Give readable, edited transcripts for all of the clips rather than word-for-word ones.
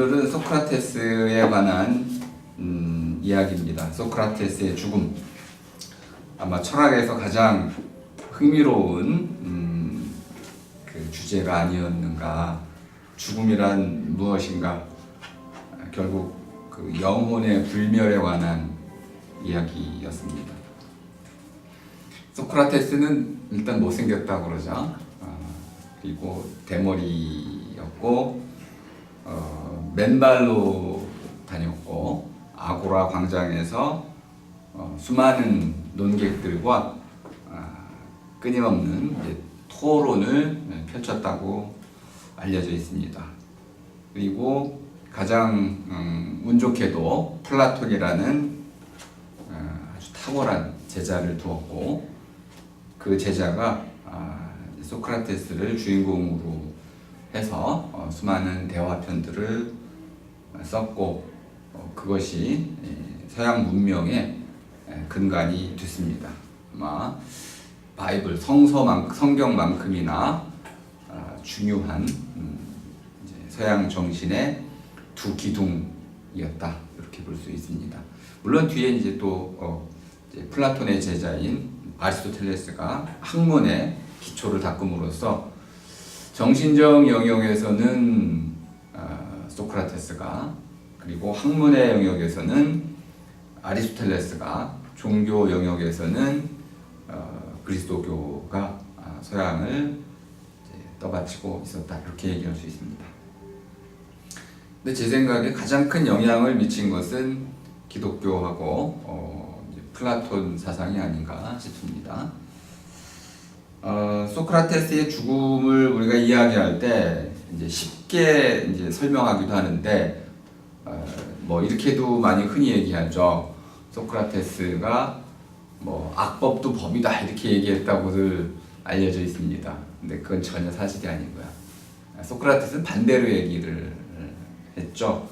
오늘은 소크라테스에 관한 이야기입니다. 소크라테스의 죽음. 아마 철학에서 가장 흥미로운 그 주제가 아니었는가. 죽음이란 무엇인가. 결국 그 영혼의 불멸에 관한 이야기였습니다. 소크라테스는 일단 못생겼다고 그러죠. 그리고 대머리였고 맨발로 다녔고 아고라 광장에서 수많은 논객들과 끊임없는 토론을 펼쳤다고 알려져 있습니다. 그리고 가장 운 좋게도 플라톤이라는 아주 탁월한 제자를 두었고 그 제자가 소크라테스를 주인공으로 해서 수많은 대화편들을 썼고 그것이 서양 문명의 근간이 됐습니다. 아마 바이블 성경만큼이나 중요한 서양 정신의 두 기둥이었다 이렇게 볼 수 있습니다. 물론 뒤에 이제 또 플라톤의 제자인 아리스토텔레스가 학문의 기초를 닦음으로써 정신적 영역에서는 소크라테스가 그리고 학문의 영역에서는 아리스토텔레스가 종교 영역에서는 그리스도교가 서양을 떠받치고 있었다 이렇게 얘기할 수 있습니다. 근데 제 생각에 가장 큰 영향을 미친 것은 기독교하고 플라톤 사상이 아닌가 싶습니다. 소크라테스의 죽음을 우리가 이야기할 때 이제 쉽게 이제 설명하기도 하는데 뭐 이렇게도 많이 흔히 얘기하죠. 소크라테스가 뭐 악법도 법이다 이렇게 얘기했다고들 알려져 있습니다. 근데 그건 전혀 사실이 아니고요. 소크라테스는 반대로 얘기를 했죠.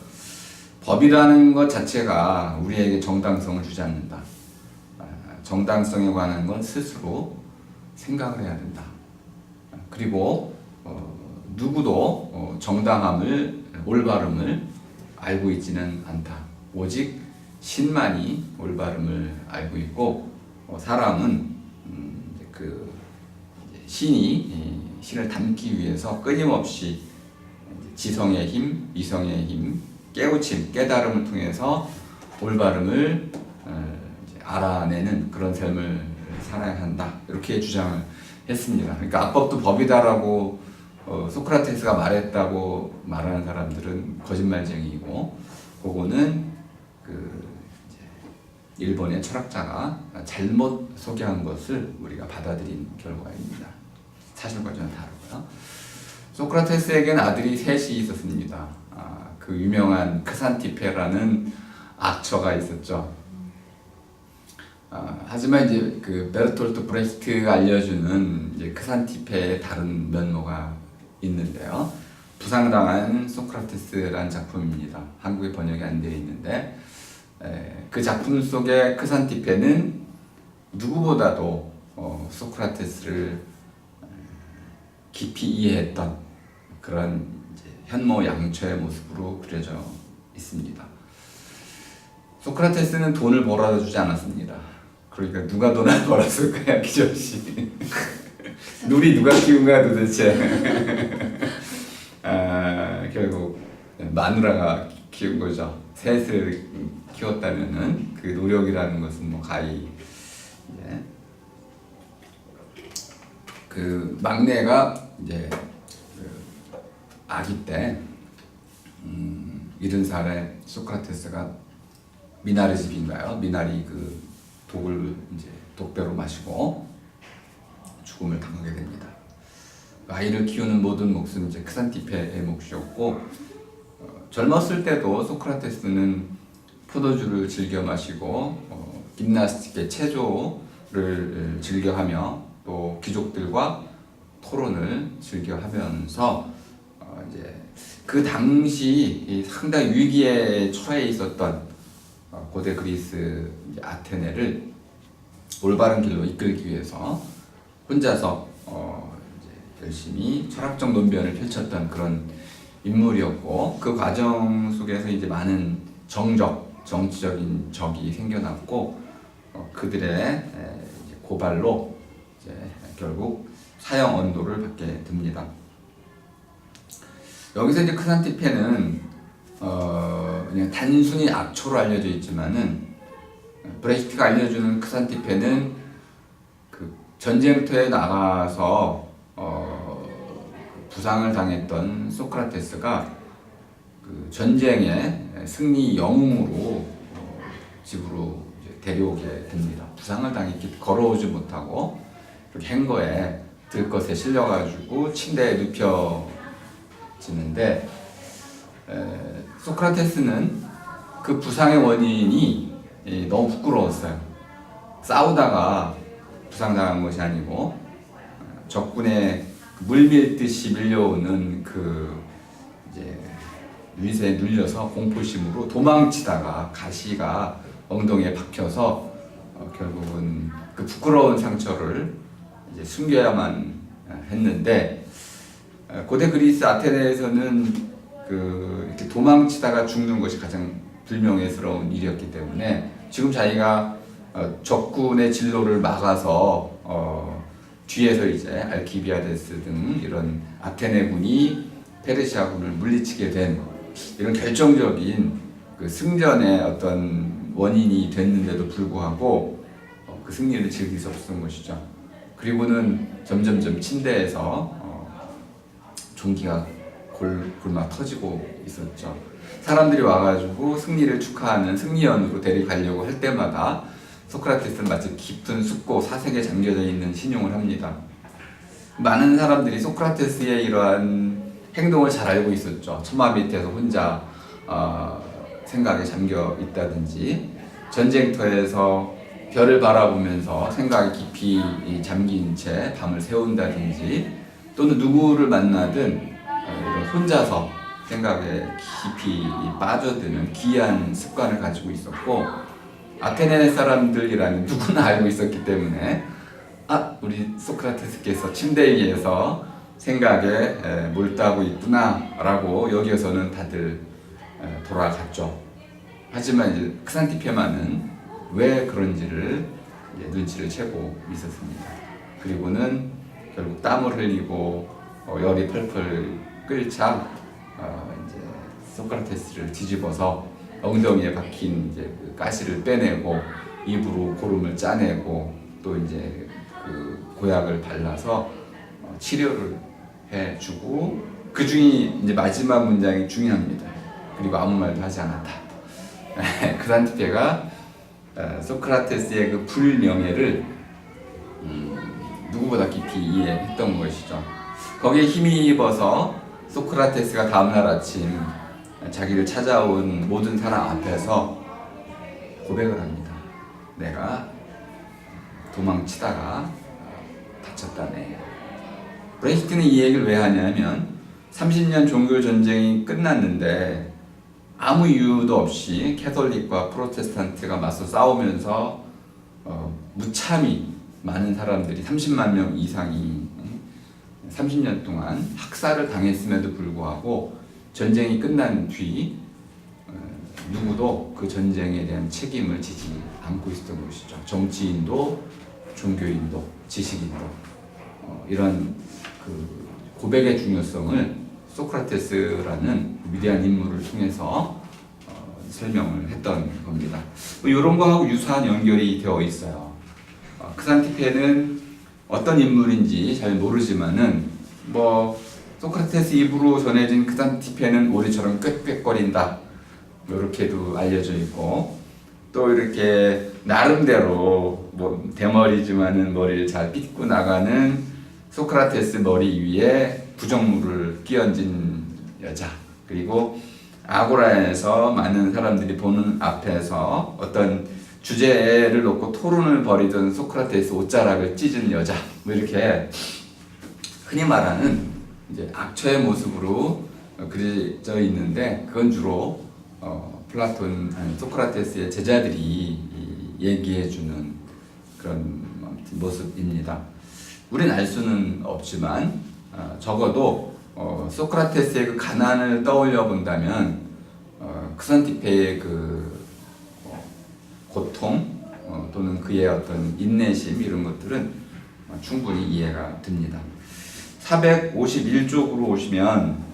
법이라는 것 자체가 우리에게 정당성을 주지 않는다. 정당성에 관한 건 스스로 생각을 해야 된다. 그리고 누구도 정당함을, 올바름을 알고 있지는 않다. 오직 신만이 올바름을 알고 있고 사람은 그 신을 닮기 위해서 끊임없이 지성의 힘, 이성의 힘, 깨우침, 깨달음을 통해서 올바름을 알아내는 그런 삶을 살아야 한다. 이렇게 주장을 했습니다. 그러니까 악법도 법이다라고 소크라테스가 말했다고 말하는 사람들은 거짓말쟁이이고, 그거는 일본의 철학자가 잘못 소개한 것을 우리가 받아들인 결과입니다. 사실과 전혀 다르고요. 소크라테스에게는 아들이 셋이 있었습니다. 그 유명한 크산티페라는 악처가 있었죠. 하지만 이제 그 베르톨트 브레히트가 알려주는 이제 크산티페의 다른 면모가 있는데요. 부상당한 소크라테스라는 작품입니다. 한국에 번역이 안 되어 있는데 그 작품 속의 크산티페는 누구보다도 소크라테스를 깊이 이해했던 그런 이제 현모양처의 모습으로 그려져 있습니다. 소크라테스는 돈을 벌어다 주지 않았습니다. 그러니까 누가 돈을 벌었을까요? 기적씨. 누리 누가 키운 거야 도대체. 결국 마누라가 키운 거죠. 셋을 키웠다면은 그 노력이라는 것은 뭐 가히 그 막내가 이제 아기 때 70살에 소크라테스가 미나리 집인가요? 미나리 그 독을 이제 독배로 마시고 죽음을 당하게 됩니다. 아이를 키우는 모든 몫은 이제 크산티페의 몫이었고 젊었을 때도 소크라테스는 포도주를 즐겨 마시고 김나스틱의 체조를 즐겨하며 또 귀족들과 토론을 즐겨하면서 이제 그 당시 상당히 위기에 처해 있었던 고대 그리스 아테네를 올바른 길로 이끌기 위해서 혼자서 이제 열심히 철학적 논변을 펼쳤던 그런 인물이었고 그 과정 속에서 이제 많은 정치적인 적이 생겨났고 그들의 이제 고발로 이제 결국 사형 언도를 받게 됩니다. 여기서 이제 크산티페는 그냥 단순히 악초로 알려져 있지만은 브레히트가 알려주는 크산티페는 그 전쟁터에 나가서 부상을 당했던 소크라테스가 그 전쟁의 승리 영웅으로 집으로 이제 데려오게 됩니다. 부상을 당했기 걸어오지 못하고 이렇게 행거에 들것에 실려가지고 침대에 눕혀지는데 소크라테스는 그 부상의 원인이 너무 부끄러웠어요. 싸우다가 부상당한 것이 아니고 적군의 물밀듯이 밀려오는 그 이제 유리쇠에 눌려서 공포심으로 도망치다가 가시가 엉덩이에 박혀서 결국은 그 부끄러운 상처를 이제 숨겨야만 했는데 고대 그리스 아테네에서는 그 이렇게 도망치다가 죽는 것이 가장 불명예스러운 일이었기 때문에 지금 자기가 적군의 진로를 막아서 뒤에서 이제 알키비아데스 등 이런 아테네군이 페르시아군을 물리치게 된 이런 결정적인 그 승전의 어떤 원인이 됐는데도 불구하고 그 승리를 즐길 수 없었던 것이죠. 그리고는 점점점 침대에서 종기가 골막 터지고 있었죠. 사람들이 와가지고 승리를 축하하는 승리연으로 데려가려고 할 때마다 소크라테스는 마치 깊은 숲고 사색에 잠겨져 있는 신용을 합니다. 많은 사람들이 소크라테스의 이러한 행동을 잘 알고 있었죠. 처마 밑에서 혼자 생각에 잠겨 있다든지 전쟁터에서 별을 바라보면서 생각에 깊이 잠긴 채 밤을 새운다든지 또는 누구를 만나든 혼자서 생각에 깊이 빠져드는 기이한 습관을 가지고 있었고 아테네 사람들이라는 누구나 알고 있었기 때문에 우리 소크라테스께서 침대 위에서 생각에 몰두하고 있구나 라고 여기에서는 다들 돌아갔죠. 하지만 이제 크산티페만은 왜 그런지를 눈치를 채고 있었습니다. 그리고는 결국 땀을 흘리고 열이 펄펄 끓자 이제 소크라테스를 뒤집어서 엉덩이에 박힌 이제 그 가시를 빼내고 입으로 고름을 짜내고 또 이제 그 고약을 발라서 치료를 해주고 그 중이 이제 마지막 문장이 중요합니다. 그리고 아무 말도 하지 않았다. 크산티페가 소크라테스의 그 불명예를 누구보다 깊이 이해했던 것이죠. 거기에 힘입어서 소크라테스가 다음날 아침 자기를 찾아온 모든 사람 앞에서 고백을 합니다. 내가 도망치다가 다쳤다네. 브레히트는 이 얘기를 왜 하냐면 30년 종교 전쟁이 끝났는데 아무 이유도 없이 캐톨릭과 프로테스탄트가 맞서 싸우면서 무참히 많은 사람들이 30만 명 이상이 30년 동안 학살을 당했음에도 불구하고 전쟁이 끝난 뒤 누구도 그 전쟁에 대한 책임을 지지 않고 있었던 것이죠. 정치인도 종교인도 지식인도 이런 그 고백의 중요성을 소크라테스라는 위대한 인물을 통해서 설명을 했던 겁니다. 이런 거하고 유사한 연결이 되어 있어요. 크산티페는 어떤 인물인지 잘 모르지만은 소크라테스 입으로 전해진 크산티페는 오리처럼 꽥꽥거린다 이렇게도 알려져 있고 또 이렇게 나름대로 대머리지만은 머리를 잘 빗고 나가는 소크라테스 머리 위에 부정물을 끼얹은 여자 그리고 아고라에서 많은 사람들이 보는 앞에서 어떤 주제를 놓고 토론을 벌이던 소크라테스 옷자락을 찢은 여자 이렇게 흔히 말하는 이제 악처의 모습으로 그려져 있는데 그건 주로 플라톤 소크라테스의 제자들이 얘기해주는 그런 모습입니다. 우리는 알 수는 없지만 적어도 소크라테스의 그 가난을 떠올려 본다면 크산티페의 그 고통 또는 그의 어떤 인내심 이런 것들은 충분히 이해가 됩니다. 451쪽으로 오시면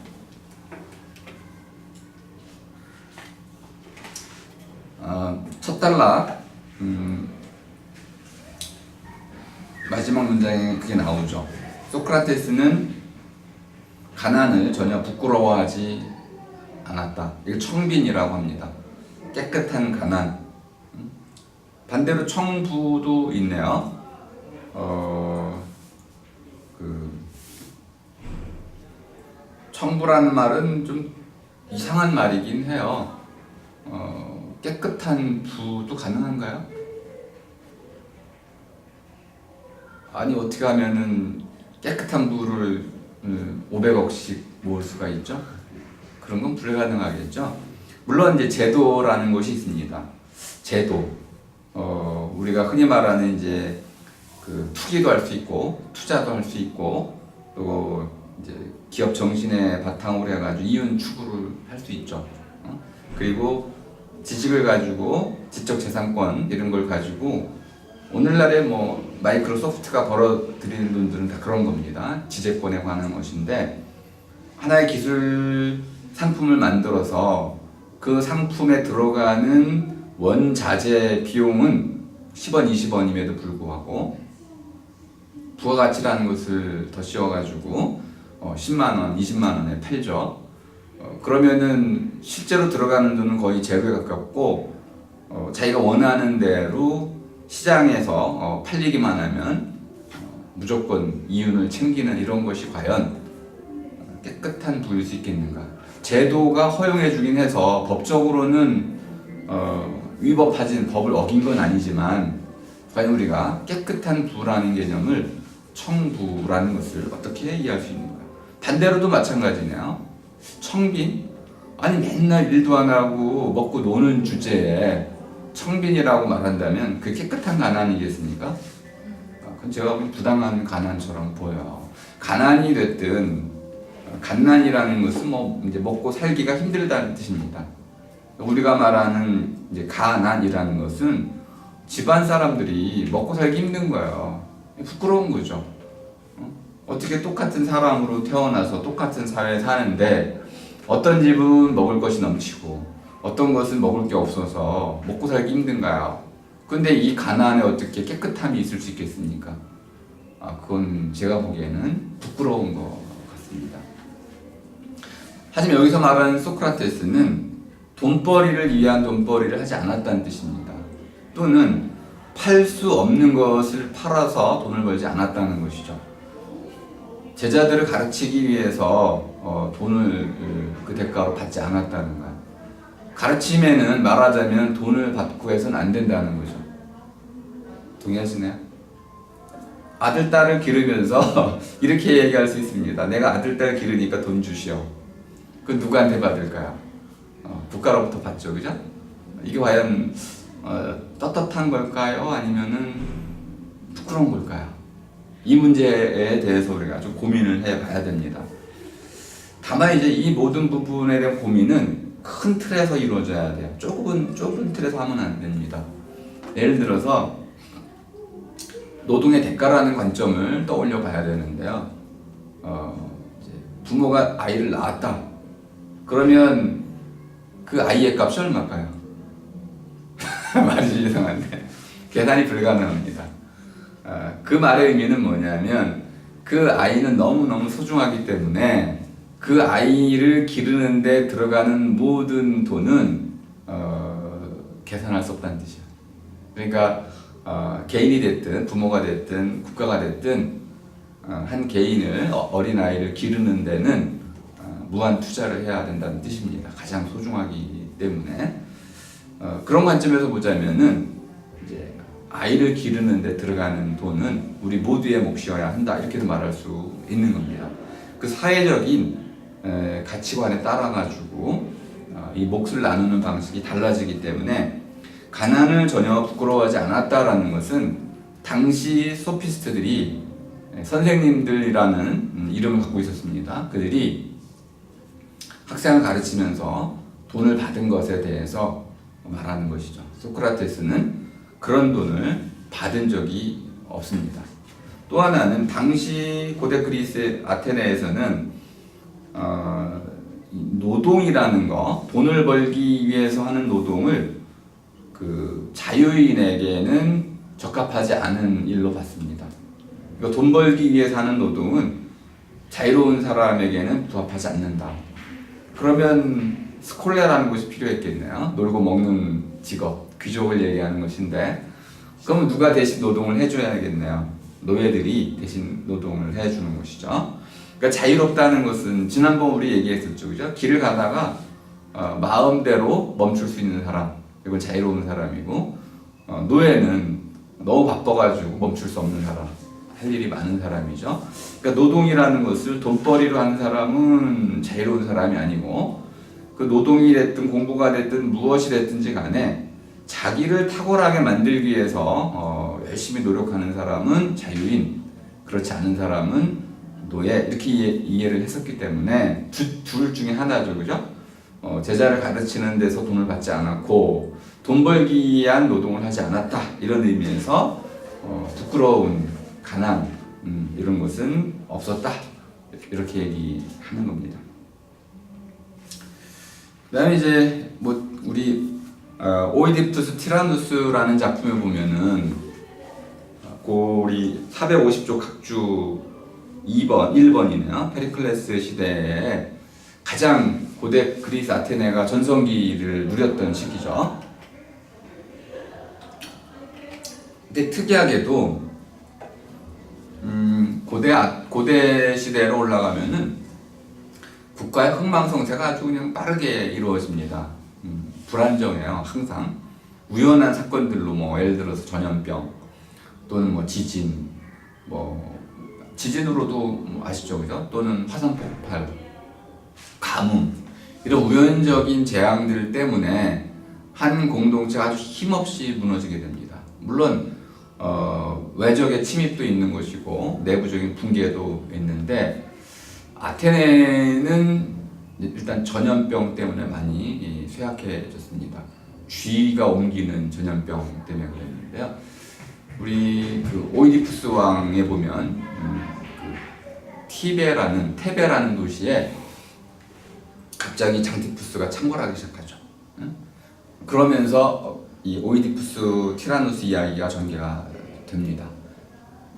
첫 단락 마지막 문장에 그게 나오죠. 소크라테스는 가난을 전혀 부끄러워하지 않았다. 이거 청빈이라고 합니다. 깨끗한 가난. 반대로 청부도 있네요. 청부라는 말은 좀 이상한 말이긴 해요. 깨끗한 부도 가능한가요? 아니 어떻게 하면은 깨끗한 부를 500억씩 모을 수가 있죠? 그런 건 불가능하겠죠? 물론 이제 제도라는 것이 있습니다. 제도. 우리가 흔히 말하는 이제 그 투기도 할 수 있고 투자도 할 수 있고 또 이제 기업 정신에 바탕으로 해가지고 이윤 추구를 할 수 있죠. 그리고 지식을 가지고 지적 재산권 이런 걸 가지고 오늘날에 뭐 마이크로소프트가 벌어들이는 돈들은 다 그런 겁니다. 지재권에 관한 것인데 하나의 기술 상품을 만들어서 그 상품에 들어가는 원자재 비용은 10원, 20원임에도 불구하고 부가가치라는 것을 더 씌워가지고 10만원, 20만원에 팔죠. 그러면은 실제로 들어가는 돈은 거의 제로에 가깝고 자기가 원하는 대로 시장에서 팔리기만 하면 무조건 이윤을 챙기는 이런 것이 과연 깨끗한 부일 수 있겠는가? 제도가 허용해 주긴 해서 법적으로는 위법하진 법을 어긴 건 아니지만 과연 우리가 깨끗한 부라는 개념을 청부라는 것을 어떻게 이해할 수 있는가? 반대로도 마찬가지네요. 청빈? 아니 맨날 일도 안 하고 먹고 노는 주제에 청빈이라고 말한다면 그게 깨끗한 가난이겠습니까? 그건 제가 보기 부당한 가난처럼 보여요. 가난이 됐든 갓난이라는 것은 뭐 이제 먹고 살기가 힘들다는 뜻입니다. 우리가 말하는 이제 가난이라는 것은 집안 사람들이 먹고 살기 힘든 거예요. 부끄러운 거죠. 어떻게 똑같은 사람으로 태어나서 똑같은 사회에 사는데 어떤 집은 먹을 것이 넘치고 어떤 것은 먹을 게 없어서 먹고 살기 힘든가요? 근데 이 가난에 어떻게 깨끗함이 있을 수 있겠습니까? 그건 제가 보기에는 부끄러운 것 같습니다. 하지만 여기서 말하는 소크라테스는 돈벌이를 위한 돈벌이를 하지 않았다는 뜻입니다. 또는 팔 수 없는 것을 팔아서 돈을 벌지 않았다는 것이죠. 제자들을 가르치기 위해서 돈을 그 대가로 받지 않았다는 거예요. 가르침에는 말하자면 돈을 받고 해서는 안 된다는 거죠. 동의하시나요? 아들, 딸을 기르면서 이렇게 얘기할 수 있습니다. 내가 아들, 딸 기르니까 돈 주시오. 그건 누구한테 받을까요? 국가로부터 받죠, 그죠? 이게 과연 떳떳한 걸까요? 아니면은 부끄러운 걸까요? 이 문제에 대해서 우리가 좀 고민을 해봐야 됩니다. 다만 이제 이 모든 부분에 대한 고민은 큰 틀에서 이루어져야 돼요. 좁은 틀에서 하면 안 됩니다. 예를 들어서 노동의 대가라는 관점을 떠올려 봐야 되는데요. 이제 부모가 아이를 낳았다. 그러면 그 아이의 값이 얼마일까요? 말이 이상한데 계산이 불가능합니다. 그 말의 의미는 뭐냐면 그 아이는 너무너무 소중하기 때문에 그 아이를 기르는 데 들어가는 모든 돈은 계산할 수 없다는 뜻이에요. 그러니까 개인이 됐든 부모가 됐든 국가가 됐든 한 개인을 어린아이를 기르는 데는 무한 투자를 해야 된다는 뜻입니다. 가장 소중하기 때문에 그런 관점에서 보자면은 이제 아이를 기르는 데 들어가는 돈은 우리 모두의 몫이어야 한다 이렇게도 말할 수 있는 겁니다. 그 사회적인 가치관에 따라 가지고 이 몫을 나누는 방식이 달라지기 때문에 가난을 전혀 부끄러워하지 않았다라는 것은 당시 소피스트들이 선생님들이라는 이름을 갖고 있었습니다. 그들이 학생을 가르치면서 돈을 받은 것에 대해서 말하는 것이죠. 소크라테스는 그런 돈을 받은 적이 없습니다. 또 하나는 당시 고대 그리스 아테네에서는 노동이라는 거, 돈을 벌기 위해서 하는 노동을 그 자유인에게는 적합하지 않은 일로 봤습니다. 그러니까 돈 벌기 위해서 하는 노동은 자유로운 사람에게는 부합하지 않는다. 그러면 스콜레라는 것이 필요했겠네요. 놀고 먹는 직업, 귀족을 얘기하는 것인데, 그러면 누가 대신 노동을 해줘야겠네요. 노예들이 대신 노동을 해주는 것이죠. 그러니까 자유롭다는 것은 지난번 우리 얘기했었죠, 그죠? 길을 가다가 마음대로 멈출 수 있는 사람, 이건 자유로운 사람이고, 노예는 너무 바빠가지고 멈출 수 없는 사람, 할 일이 많은 사람이죠. 그러니까 노동이라는 것을 돈벌이로 하는 사람은 자유로운 사람이 아니고, 그 노동이 됐든 공부가 됐든 무엇이 됐든지 간에 자기를 탁월하게 만들기 위해서 열심히 노력하는 사람은 자유인, 그렇지 않은 사람은 노예, 이렇게 이해를 했었기 때문에 둘 중에 하나죠, 그죠? 제자를 가르치는 데서 돈을 받지 않았고 돈 벌기 위한 노동을 하지 않았다, 이런 의미에서 부끄러운 가난, 이런 것은 없었다, 이렇게 얘기하는 겁니다. 그다음에 이제 뭐 우리 오이디푸스 티라누스라는 작품을 보면은 우리 450조 각주 1번이네요. 페리클레스 시대에 가장 고대 그리스 아테네가 전성기를 누렸던 시기죠. 근데 특이하게도 고대 시대로 올라가면은 국가의 흥망성쇠가 아주 그냥 빠르게 이루어집니다. 불안정해요, 항상. 우연한 사건들로 뭐 예를 들어서 전염병 또는 뭐 지진, 뭐 지진으로도 아시죠, 그죠? 또는 화산 폭발, 가뭄, 이런 우연적인 재앙들 때문에 한 공동체가 아주 힘없이 무너지게 됩니다. 물론 외적의 침입도 있는 것이고 내부적인 붕괴도 있는데, 아테네는 일단 전염병 때문에 많이 쇠약해졌습니다. 쥐가 옮기는 전염병 때문에 그랬는데요. 우리 그 오이디푸스 왕에 보면 테베라는 도시에 갑자기 장티푸스가 창궐하기 시작하죠. 그러면서 이 오이디푸스 티라누스 이야기가 전개가 됩니다.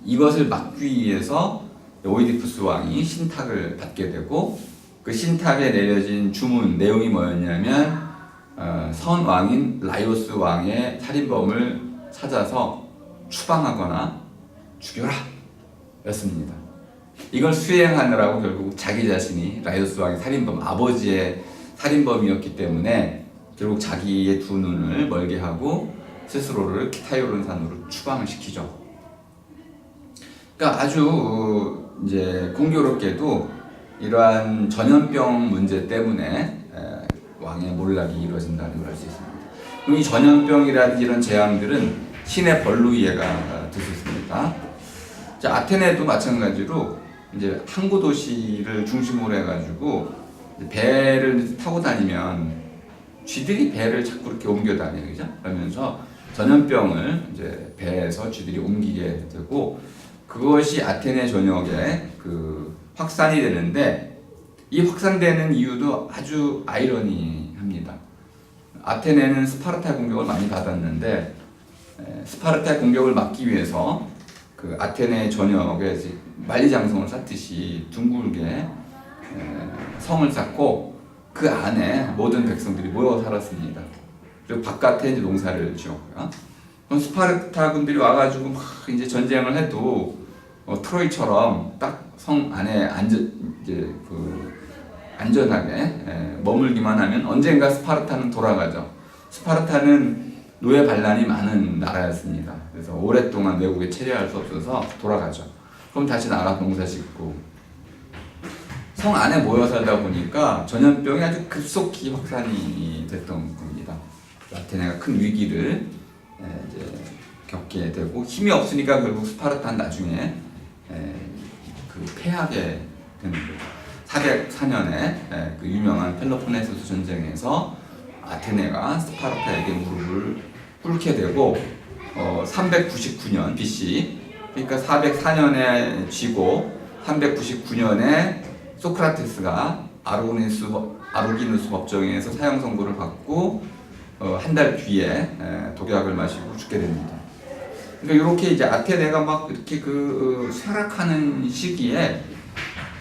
이것을 막기 위해서 오이디푸스 왕이 신탁을 받게 되고, 그 신탁에 내려진 주문 내용이 뭐였냐면 선 왕인 라이오스 왕의 살인범을 찾아서 추방하거나 죽여라 였습니다. 이걸 수행하느라고 결국 자기 자신이 라이오스 왕의 살인범, 아버지의 살인범이었기 때문에 결국 자기의 두 눈을 멀게 하고 스스로를 키타요른 산으로 추방을 시키죠. 그러니까 아주 이제 공교롭게도 이러한 전염병 문제 때문에 왕의 몰락이 이루어진다는 걸 알 수 있습니다. 그럼 이 전염병이라든지 이런 재앙들은 신의 벌로 이해가 될 수 있습니다. 자, 아테네도 마찬가지로 이제 항구 도시를 중심으로 해가지고 배를 타고 다니면 쥐들이 배를 자꾸 이렇게 옮겨 다녀요, 그죠? 그러면서 전염병을 이제 배에서 쥐들이 옮기게 되고, 그것이 아테네 전역에 그 확산이 되는데, 이 확산되는 이유도 아주 아이러니합니다. 아테네는 스파르타의 공격을 많이 받았는데, 스파르타의 공격을 막기 위해서 그 아테네 전역에 만리장성을 쌓듯이 둥글게 성을 쌓고 그 안에 모든 백성들이 모여 살았습니다. 그리고 바깥에 이제 농사를 지었고요. 그럼 스파르타 군들이 와가지고 막 이제 전쟁을 해도 트로이처럼 딱 성 안에 안전하게 머물기만 하면 언젠가 스파르타는 돌아가죠. 스파르타는 노예 반란이 많은 나라였습니다. 그래서 오랫동안 외국에 체류할 수 없어서 돌아가죠. 그럼 다시 나가 농사 짓고, 성 안에 모여 살다 보니까 전염병이 아주 급속히 확산이 됐던 겁니다. 아테네가 큰 위기를 이제 겪게 되고, 힘이 없으니까 결국 스파르타는 나중에 패하게 되는 거죠. 404년에 그 유명한 펠로폰네소스 전쟁에서 아테네가 스파르타에게 무릎을 꿇게 되고 399년 BC, 그러니까 404년에 쥐고 399년에 소크라테스가 아르기누스 법정에서 사형 선고를 받고 한 달 뒤에 독약을 마시고 죽게 됩니다. 그러니까 이렇게 이제 아테네가 막 이렇게 쇠락하는 시기에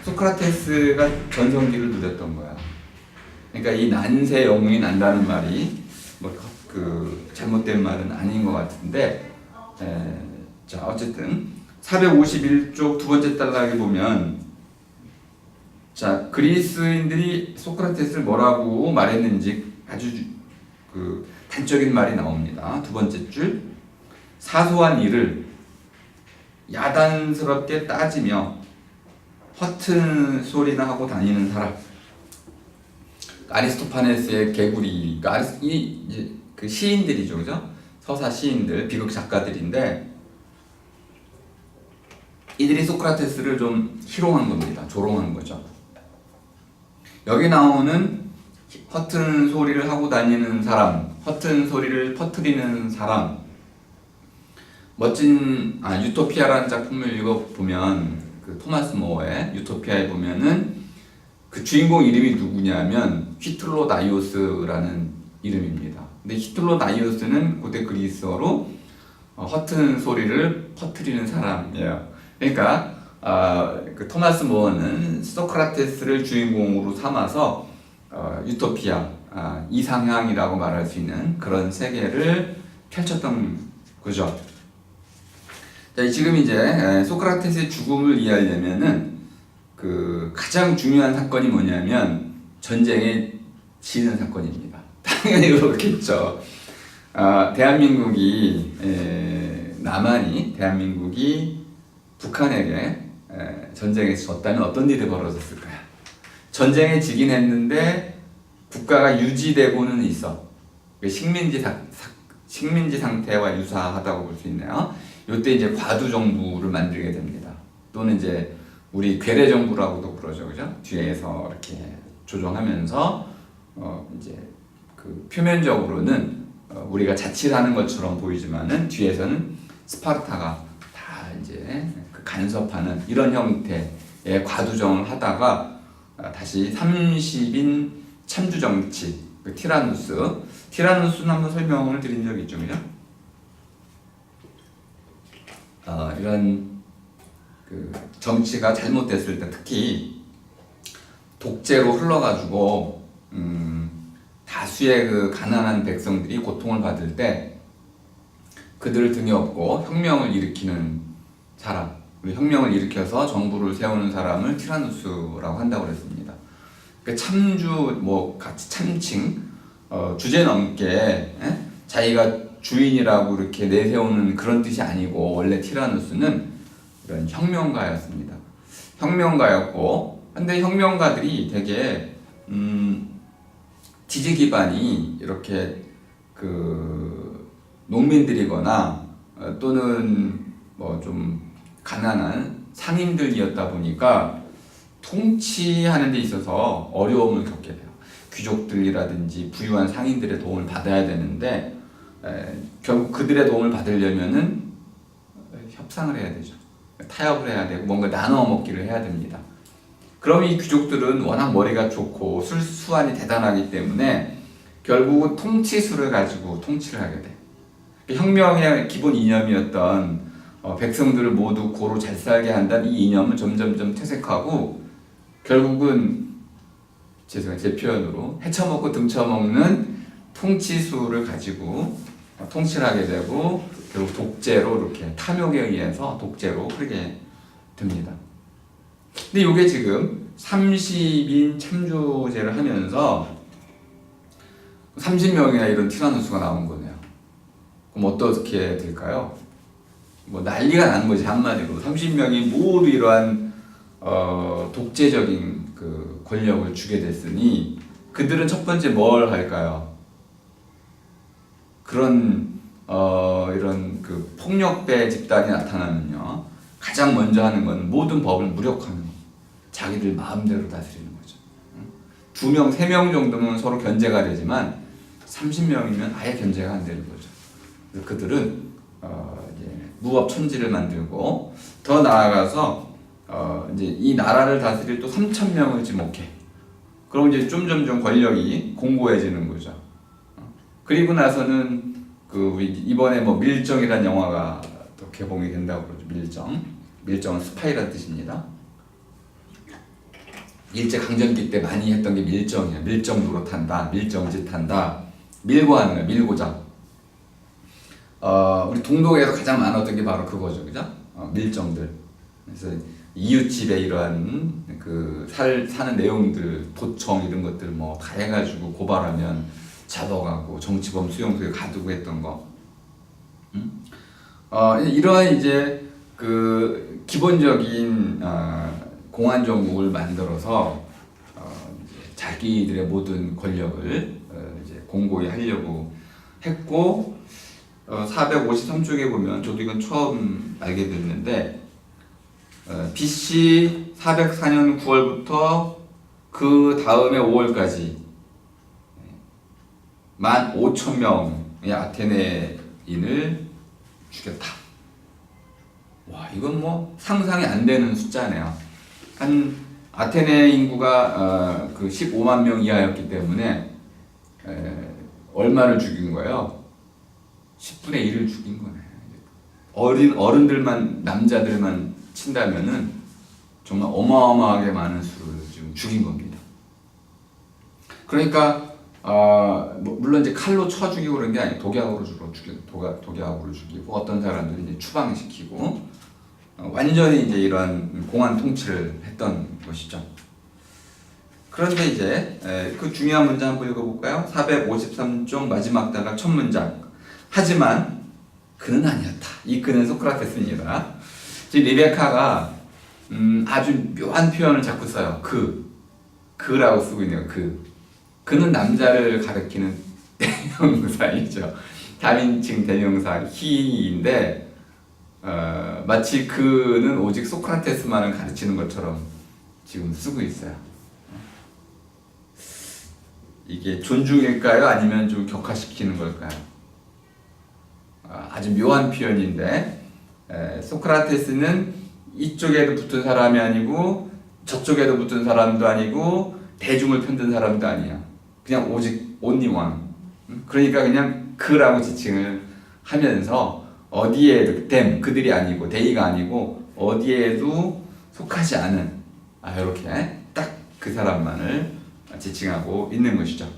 소크라테스가 전성기를 누렸던 거야. 그러니까 이 난세 영웅이 난다는 말이 잘못된 말은 아닌 것 같은데, 자 어쨌든 451쪽 두 번째 단락에 보면, 자 그리스인들이 소크라테스를 뭐라고 말했는지 아주 단적인 말이 나옵니다. 두 번째 줄, 사소한 일을 야단스럽게 따지며 허튼 소리나 하고 다니는 사람. 아리스토파네스의 개구리, 그 시인들이죠, 그죠? 서사 시인들, 비극 작가들인데, 이들이 소크라테스를 좀 희롱한 겁니다. 조롱한 거죠. 여기 나오는 허튼 소리를 하고 다니는 사람, 허튼 소리를 퍼뜨리는 사람, 멋진 유토피아라는 작품을 읽어보면, 그 토마스 모어의 유토피아에 보면은 그 주인공 이름이 누구냐면 히틀로다이오스라는 이름입니다. 근데 히틀로다이오스는 고대 그리스어로 허튼 소리를 퍼뜨리는 사람이에요. 그러니까 그 토마스 모어는 소크라테스를 주인공으로 삼아서 유토피아, 이상향이라고 말할 수 있는 그런 세계를 펼쳤던 거죠. 자, 지금 이제 소크라테스의 죽음을 이해하려면은 그 가장 중요한 사건이 뭐냐면 전쟁에 지는 사건입니다. 당연히 그렇겠죠. 대한민국이 북한에게 전쟁에서 졌다면 어떤 일이 벌어졌을까요? 전쟁에 지긴 했는데 국가가 유지되고는 있어. 식민지 상태와 유사하다고 볼 수 있네요. 이때 이제 과두 정부를 만들게 됩니다. 또는 이제 우리 괴뢰 정부라고도 그러죠, 그죠? 뒤에서 이렇게 조정하면서 이제 그 표면적으로는 우리가 자치하는 것처럼 보이지만은 뒤에서는 스파르타가 다 이제 그 간섭하는 이런 형태의 과두정을 하다가 다시 30인 참주 정치, 그 티라누스는 한번 설명을 드린 적이 있죠, 그죠? 이런 그 정치가 잘못됐을 때, 특히 독재로 흘러가지고 다수의 그 가난한 백성들이 고통을 받을 때 그들을 등에 업고 혁명을 일으키는 사람, 혁명을 일으켜서 정부를 세우는 사람을 티라누스라고 한다고 그랬습니다. 그러니까 참주, 같이 참칭, 주제넘게 자기가 주인이라고 이렇게 내세우는 그런 뜻이 아니고, 원래 티라누스는 이런 혁명가였습니다. 혁명가였고, 근데 혁명가들이 되게 지지 기반이 이렇게 그 농민들이거나 또는 좀 가난한 상인들이었다 보니까 통치하는 데 있어서 어려움을 겪게 돼요. 귀족들이라든지 부유한 상인들의 도움을 받아야 되는데 결국 그들의 도움을 받으려면은 협상을 해야 되죠. 타협을 해야 되고 뭔가 나눠 먹기를 해야 됩니다. 그럼 이 귀족들은 워낙 머리가 좋고 술수완이 대단하기 때문에 결국은 통치술을 가지고 통치를 하게 돼. 혁명의 기본 이념이었던 백성들을 모두 고루 잘 살게 한다는 이 이념은 점점점 퇴색하고 결국은 제 표현으로 헤쳐먹고 등쳐먹는 통치술을 가지고 통치를 하게 되고 결국 독재로 이렇게 탐욕에 의해서 독재로 흐르게 됩니다. 근데 이게 지금 30인 참조제를 하면서 30명이나 이런 티라노스가 나온 거네요. 그럼 어떻게 될까요? 난리가 나는 거지, 한마디로. 30명이 모두 이러한 독재적인 그 권력을 주게 됐으니 그들은 첫 번째 뭘 할까요? 그런 이런 그 폭력배 집단이 나타나면요, 가장 먼저 하는 건 모든 법을 무력화하는 거. 자기들 마음대로 다스리는 거죠. 2명, 3명 정도면 서로 견제가 되지만 30명이면 아예 견제가 안 되는 거죠. 그래서 그들은 이제 무법 천지를 만들고 더 나아가서 이제 이 나라를 다스릴 또 3,000명을 지목해. 그럼 이제 점점점 권력이 공고해지는 거죠. 그리고 나서는 그 이번에 뭐 밀정이라는 영화가 또 개봉이 된다고 그러죠. 밀정은 스파이라는 뜻입니다. 일제 강점기 때 많이 했던 게 밀정이야. 밀정 노릇한다, 밀정짓 한다, 밀고 하는 거야, 밀고자. 우리 동독에서 가장 많았던 게 바로 그거죠, 그죠? 밀정들. 그래서 이웃집에 이러한 그 사는 내용들, 도청 이런 것들 뭐 다 해가지고 고발하면 잡아가고 정치범 수용소에 가두고 했던 거. 이러한 이제 그 기본적인 공안 정국을 만들어서 자기들의 모든 권력을 이제 공고히 하려고 했고 453쪽에 보면 저도 이건 처음 알게 됐는데 BC 404년 9월부터 그 다음에 5월까지 15,000명의 아테네인을 죽였다. 와, 이건 뭐 상상이 안 되는 숫자네요. 한 아테네 인구가 그 15만 명 이하였기 때문에 얼마를 죽인 거예요? 10분의 1을 죽인 거네. 어른들만 남자들만 친다면은 정말 어마어마하게 많은 수를 지금 죽인 겁니다. 그러니까 물론 이제 칼로 쳐 죽이고 그런 게 아니고 독약으로 죽이고 어떤 사람들은 이제 추방시키고 완전히 이제 이러한 공안 통치를 했던 것이죠. 그런데 이제 그 중요한 문장 한번 읽어볼까요? 453쪽 마지막 단락 첫 문장. 하지만 그는 아니었다. 이 그는 소크라테스입니다. 지금 리베카가 아주 묘한 표현을 자꾸 써요. 그라고 쓰고 있네요. 그는 남자를 가리키는 대명사이죠. 다민칭 대명사 he인데 마치 그는 오직 소크라테스만을 가르치는 것처럼 지금 쓰고 있어요. 이게 존중일까요? 아니면 좀 격화시키는 걸까요? 아주 묘한 표현인데 소크라테스는 이쪽에도 붙은 사람이 아니고 저쪽에도 붙은 사람도 아니고 대중을 편든 사람도 아니야. 그냥 오직 only one. 그러니까 그냥 그라고 지칭을 하면서 어디에도 그들이 아니고 they가 아니고 어디에도 속하지 않은 이렇게 딱 그 사람만을 지칭하고 있는 것이죠.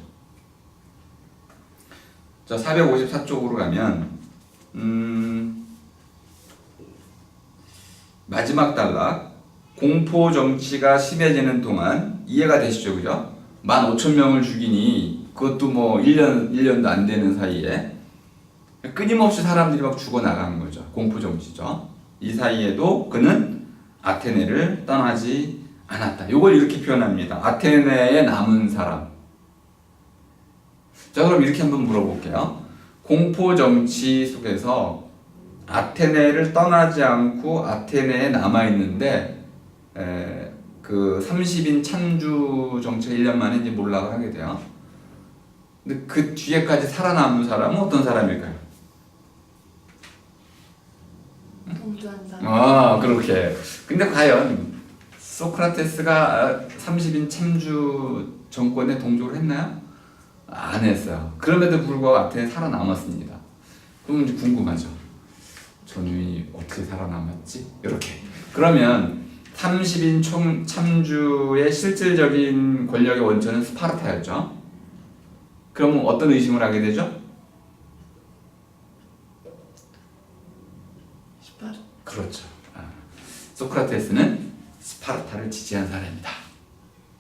자, 454쪽으로 가면 마지막 단락 공포 정치가 심해지는 동안 이해가 되시죠, 그죠? 15,000명을 죽이니 그것도 뭐 1년도 안 되는 사이에 끊임없이 사람들이 막 죽어나가는 거죠. 공포 정치죠. 이 사이에도 그는 아테네를 떠나지 않았다. 이걸 이렇게 표현합니다. 아테네에 남은 사람. 자, 그럼 이렇게 한번 물어볼게요. 공포 정치 속에서 아테네를 떠나지 않고 아테네에 남아있는데 그 30인 참주 정치가 1년 만에 이제 몰락을 하게 돼요. 근데 그 뒤에까지 살아남은 사람은 어떤 사람일까요? 동조한 사람. 그렇게. 근데 과연 소크라테스가 30인 참주 정권에 동조를 했나요? 안 했어요. 그럼에도 불구하고 아테네에 살아남았습니다. 그럼 이제 궁금하죠. 저놈이 어떻게 살아남았지? 이렇게. 그러면 30인 참주의 실질적인 권력의 원천은 스파르타였죠. 그러면 어떤 의심을 하게 되죠? 스파르타. 그렇죠. 소크라테스는 스파르타를 지지한 사람이다.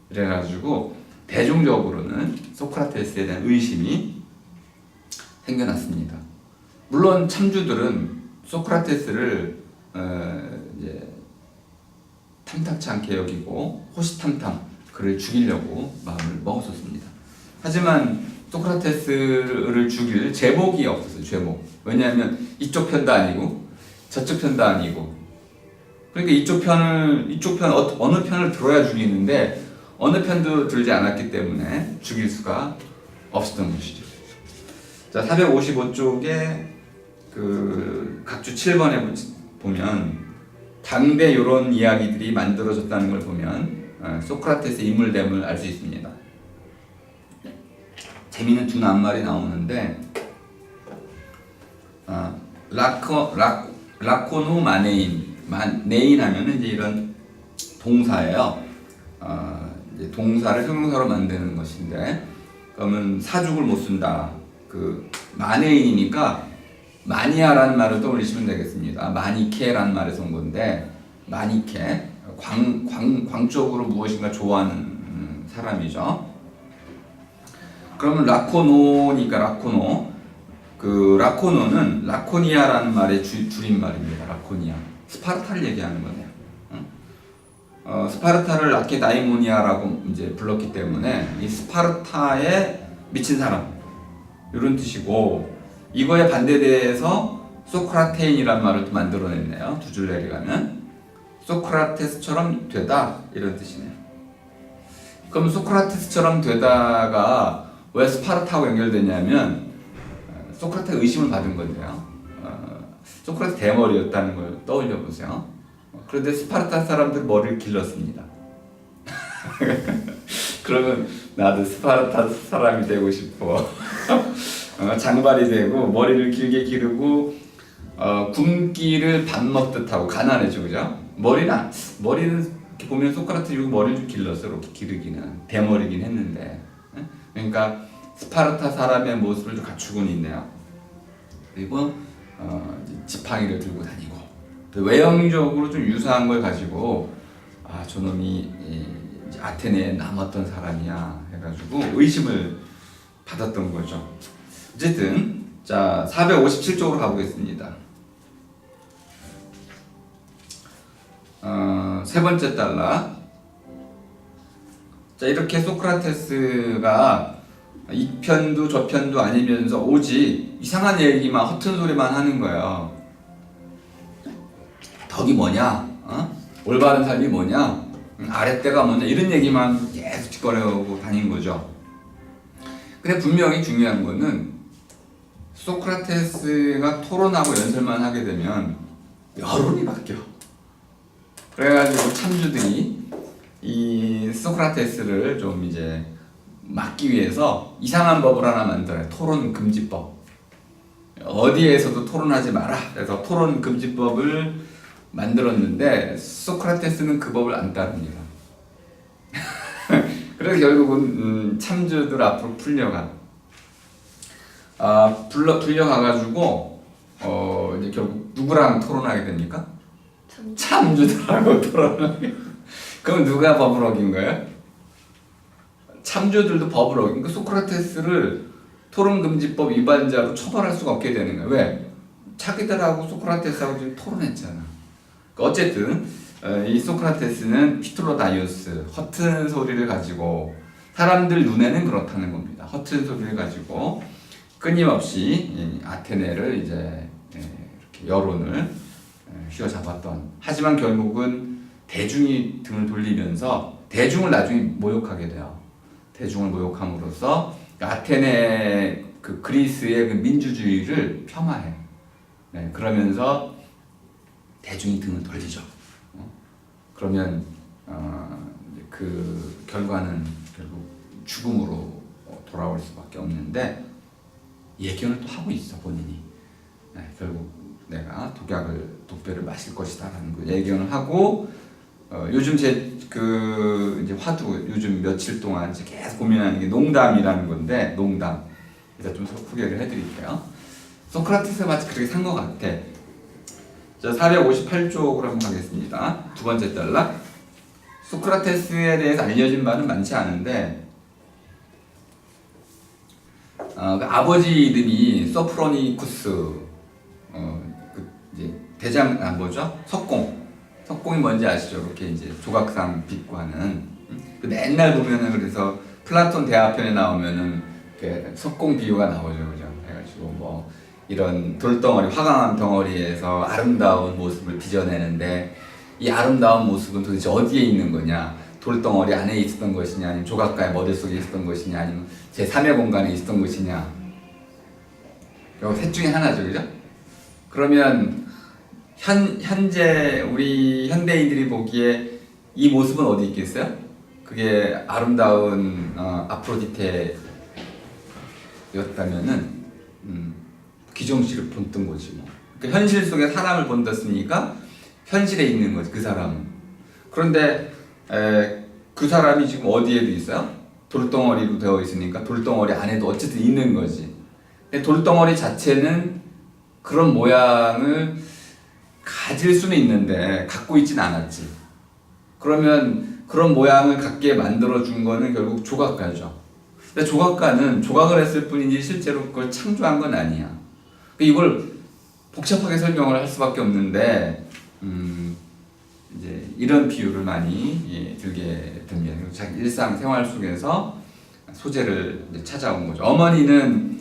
그래가지고 대중적으로는 소크라테스에 대한 의심이 생겨났습니다. 물론 참주들은 소크라테스를 이제 탐탁치 않게 여기고 호시탐탐 그를 죽이려고 마음을 먹었었습니다. 하지만 소크라테스를 죽일 제목이 없었어요. 제목. 왜냐하면 이쪽 편도 아니고 저쪽 편도 아니고 그러니까 이쪽 편 어느 편을 들어야 죽이는데 어느 편도 들지 않았기 때문에 죽일 수가 없었던 것이죠. 자, 455쪽에 그 각주 7번에 보면 당대 이런 이야기들이 만들어졌다는 걸 보면 소크라테스의 인물됨을 알 수 있습니다. 재미있는 두 낱말이 나오는데 라코노 마네인 네인 하면은 이제 이런 동사예요. 이제 동사를 형용사로 만드는 것인데 그러면 사죽을 못 쓴다. 그 마네인이니까 마니아라는 말을 떠올리시면 되겠습니다. 마니케라는 말에서 온 건데 마니케 광적으로 무엇인가 좋아하는 사람이죠. 그러면 라코노니까 라코노 그 라코노는 라코니아라는 말의 줄임말입니다. 라코니아 스파르타를 얘기하는 거네요. 스파르타를 라케다이모니아라고 이제 불렀기 때문에 이 스파르타에 미친 사람 이런 뜻이고 이거에 반대대해서 소크라테인이라는 말을 또 만들어냈네요. 두 줄 내려가면 소크라테스처럼 되다 이런 뜻이네요. 그럼 소크라테스처럼 되다가 왜 스파르타하고 연결되냐면 소크라테가 의심을 받은 건데요. 소크라테스 대머리였다는 걸 떠올려 보세요. 그런데 스파르타 사람들 머리를 길렀습니다. 그러면 나도 스파르타 사람이 되고 싶어. 장발이 되고 머리를 길게 기르고 굶기를 밥 먹듯 하고 가난해져, 그죠? 머리는 이렇게 보면 소크라테스 머리를 좀 길렀어. 이렇게 기르기는 대머리긴 했는데, 그러니까 스파르타 사람의 모습을 좀 갖추고는 있네요. 그리고 지팡이를 들고 다니고 외형적으로 좀 유사한 걸 가지고 저놈이 이제 아테네에 남았던 사람이야 해가지고 의심을 받았던 거죠. 어쨌든 자 457쪽으로 가보겠습니다. 세 번째 달라. 자 이렇게 소크라테스가 이 편도 저 편도 아니면서 오직 이상한 얘기만 허튼 소리만 하는 거예요. 덕이 뭐냐? 올바른 삶이 뭐냐? 아랫대가 뭐냐? 이런 얘기만 계속 짓거려오고 다닌 거죠. 근데 분명히 중요한 거는 소크라테스가 토론하고 연설만 하게 되면 여론이 바뀌어. 그래가지고 참주들이 이 소크라테스를 좀 이제 막기 위해서 이상한 법을 하나 만들어요. 토론 금지법. 어디에서도 토론하지 마라. 그래서 토론 금지법을 만들었는데 소크라테스는 그 법을 안 따릅니다. 그래서 결국은 참주들 앞으로 풀려가. 풀려가가지고 이제 결국 누구랑 토론하게 됩니까? 참주들하고 토론하게. 그럼 누가 법을 어긴 거예요? 참주들도 법을 어긴. 그러니까 소크라테스를 토론금지법 위반자로 처벌할 수가 없게 되는 거예요. 왜? 자기들하고 소크라테스하고 지금 토론했잖아. 어쨌든 이 소크라테스는 피트로다이오스 허튼 소리를 가지고 사람들 눈에는 그렇다는 겁니다. 허튼 소리를 가지고 끊임없이 아테네를 이제 이렇게 여론을 휘어잡았던. 하지만 결국은 대중이 등을 돌리면서 대중을 나중에 모욕하게 돼요. 대중을 모욕함으로써 아테네 그 그리스의 그 민주주의를 폄하해. 그러면서 대중이 등을 돌리죠. 그러면 그 결과는 결국 죽음으로 돌아올 수밖에 없는데 예견을 또 하고 있어 본인이. 결국 내가 독배를 마실 것이다라는 거 예견을 하고 요즘 제 그 이제 화두 요즘 며칠 동안 계속 고민하는 게 농담이라는 건데 농담 일단 좀 소개를 해드릴게요. 소크라테스가 마치 그렇게 산 것 같아. 자 458쪽으로 한번 가겠습니다. 두 번째 달라. 소크라테스에 대해서 알려진 바는 많지 않은데 그 아버지 이름이 소프로니쿠스 그 이제 대장 뭐죠? 석공이 뭔지 아시죠? 이렇게 이제 조각상 빚고 하는. 맨날 보면은 그래서 플라톤 대화편에 나오면은 석공 비유가 나오죠, 그죠? 해가지고 뭐 이런 돌덩어리, 화강암 덩어리에서 아름다운 모습을 빚어내는데 이 아름다운 모습은 도대체 어디에 있는 거냐? 돌덩어리 안에 있었던 것이냐, 아니면 조각가의 머릿속에 있었던 것이냐, 아니면 제3의 공간에 있었던 것이냐. 이거 셋 중에 하나죠, 그죠? 그러면 현재 우리 현대인들이 보기에 이 모습은 어디 있겠어요? 그게 아름다운 아프로디테였다면은 기정씨를 본뜬 거지 뭐. 그러니까 현실 속에 사람을 본떴으니까 현실에 있는 거지 그 사람은. 그런데 그 사람이 지금 어디에도 있어요? 돌덩어리로 되어 있으니까 돌덩어리 안에도 어쨌든 있는 거지. 근데 돌덩어리 자체는 그런 모양을 가질 수는 있는데 갖고 있진 않았지. 그러면 그런 모양을 갖게 만들어 준 거는 결국 조각가죠. 근데 조각가는 조각을 했을 뿐이지 실제로 그걸 창조한 건 아니야. 이걸 복잡하게 설명을 할 수밖에 없는데 이제 이런 비유를 많이 들게 됩니다. 자기 일상 생활 속에서 소재를 이제 찾아온 거죠. 어머니는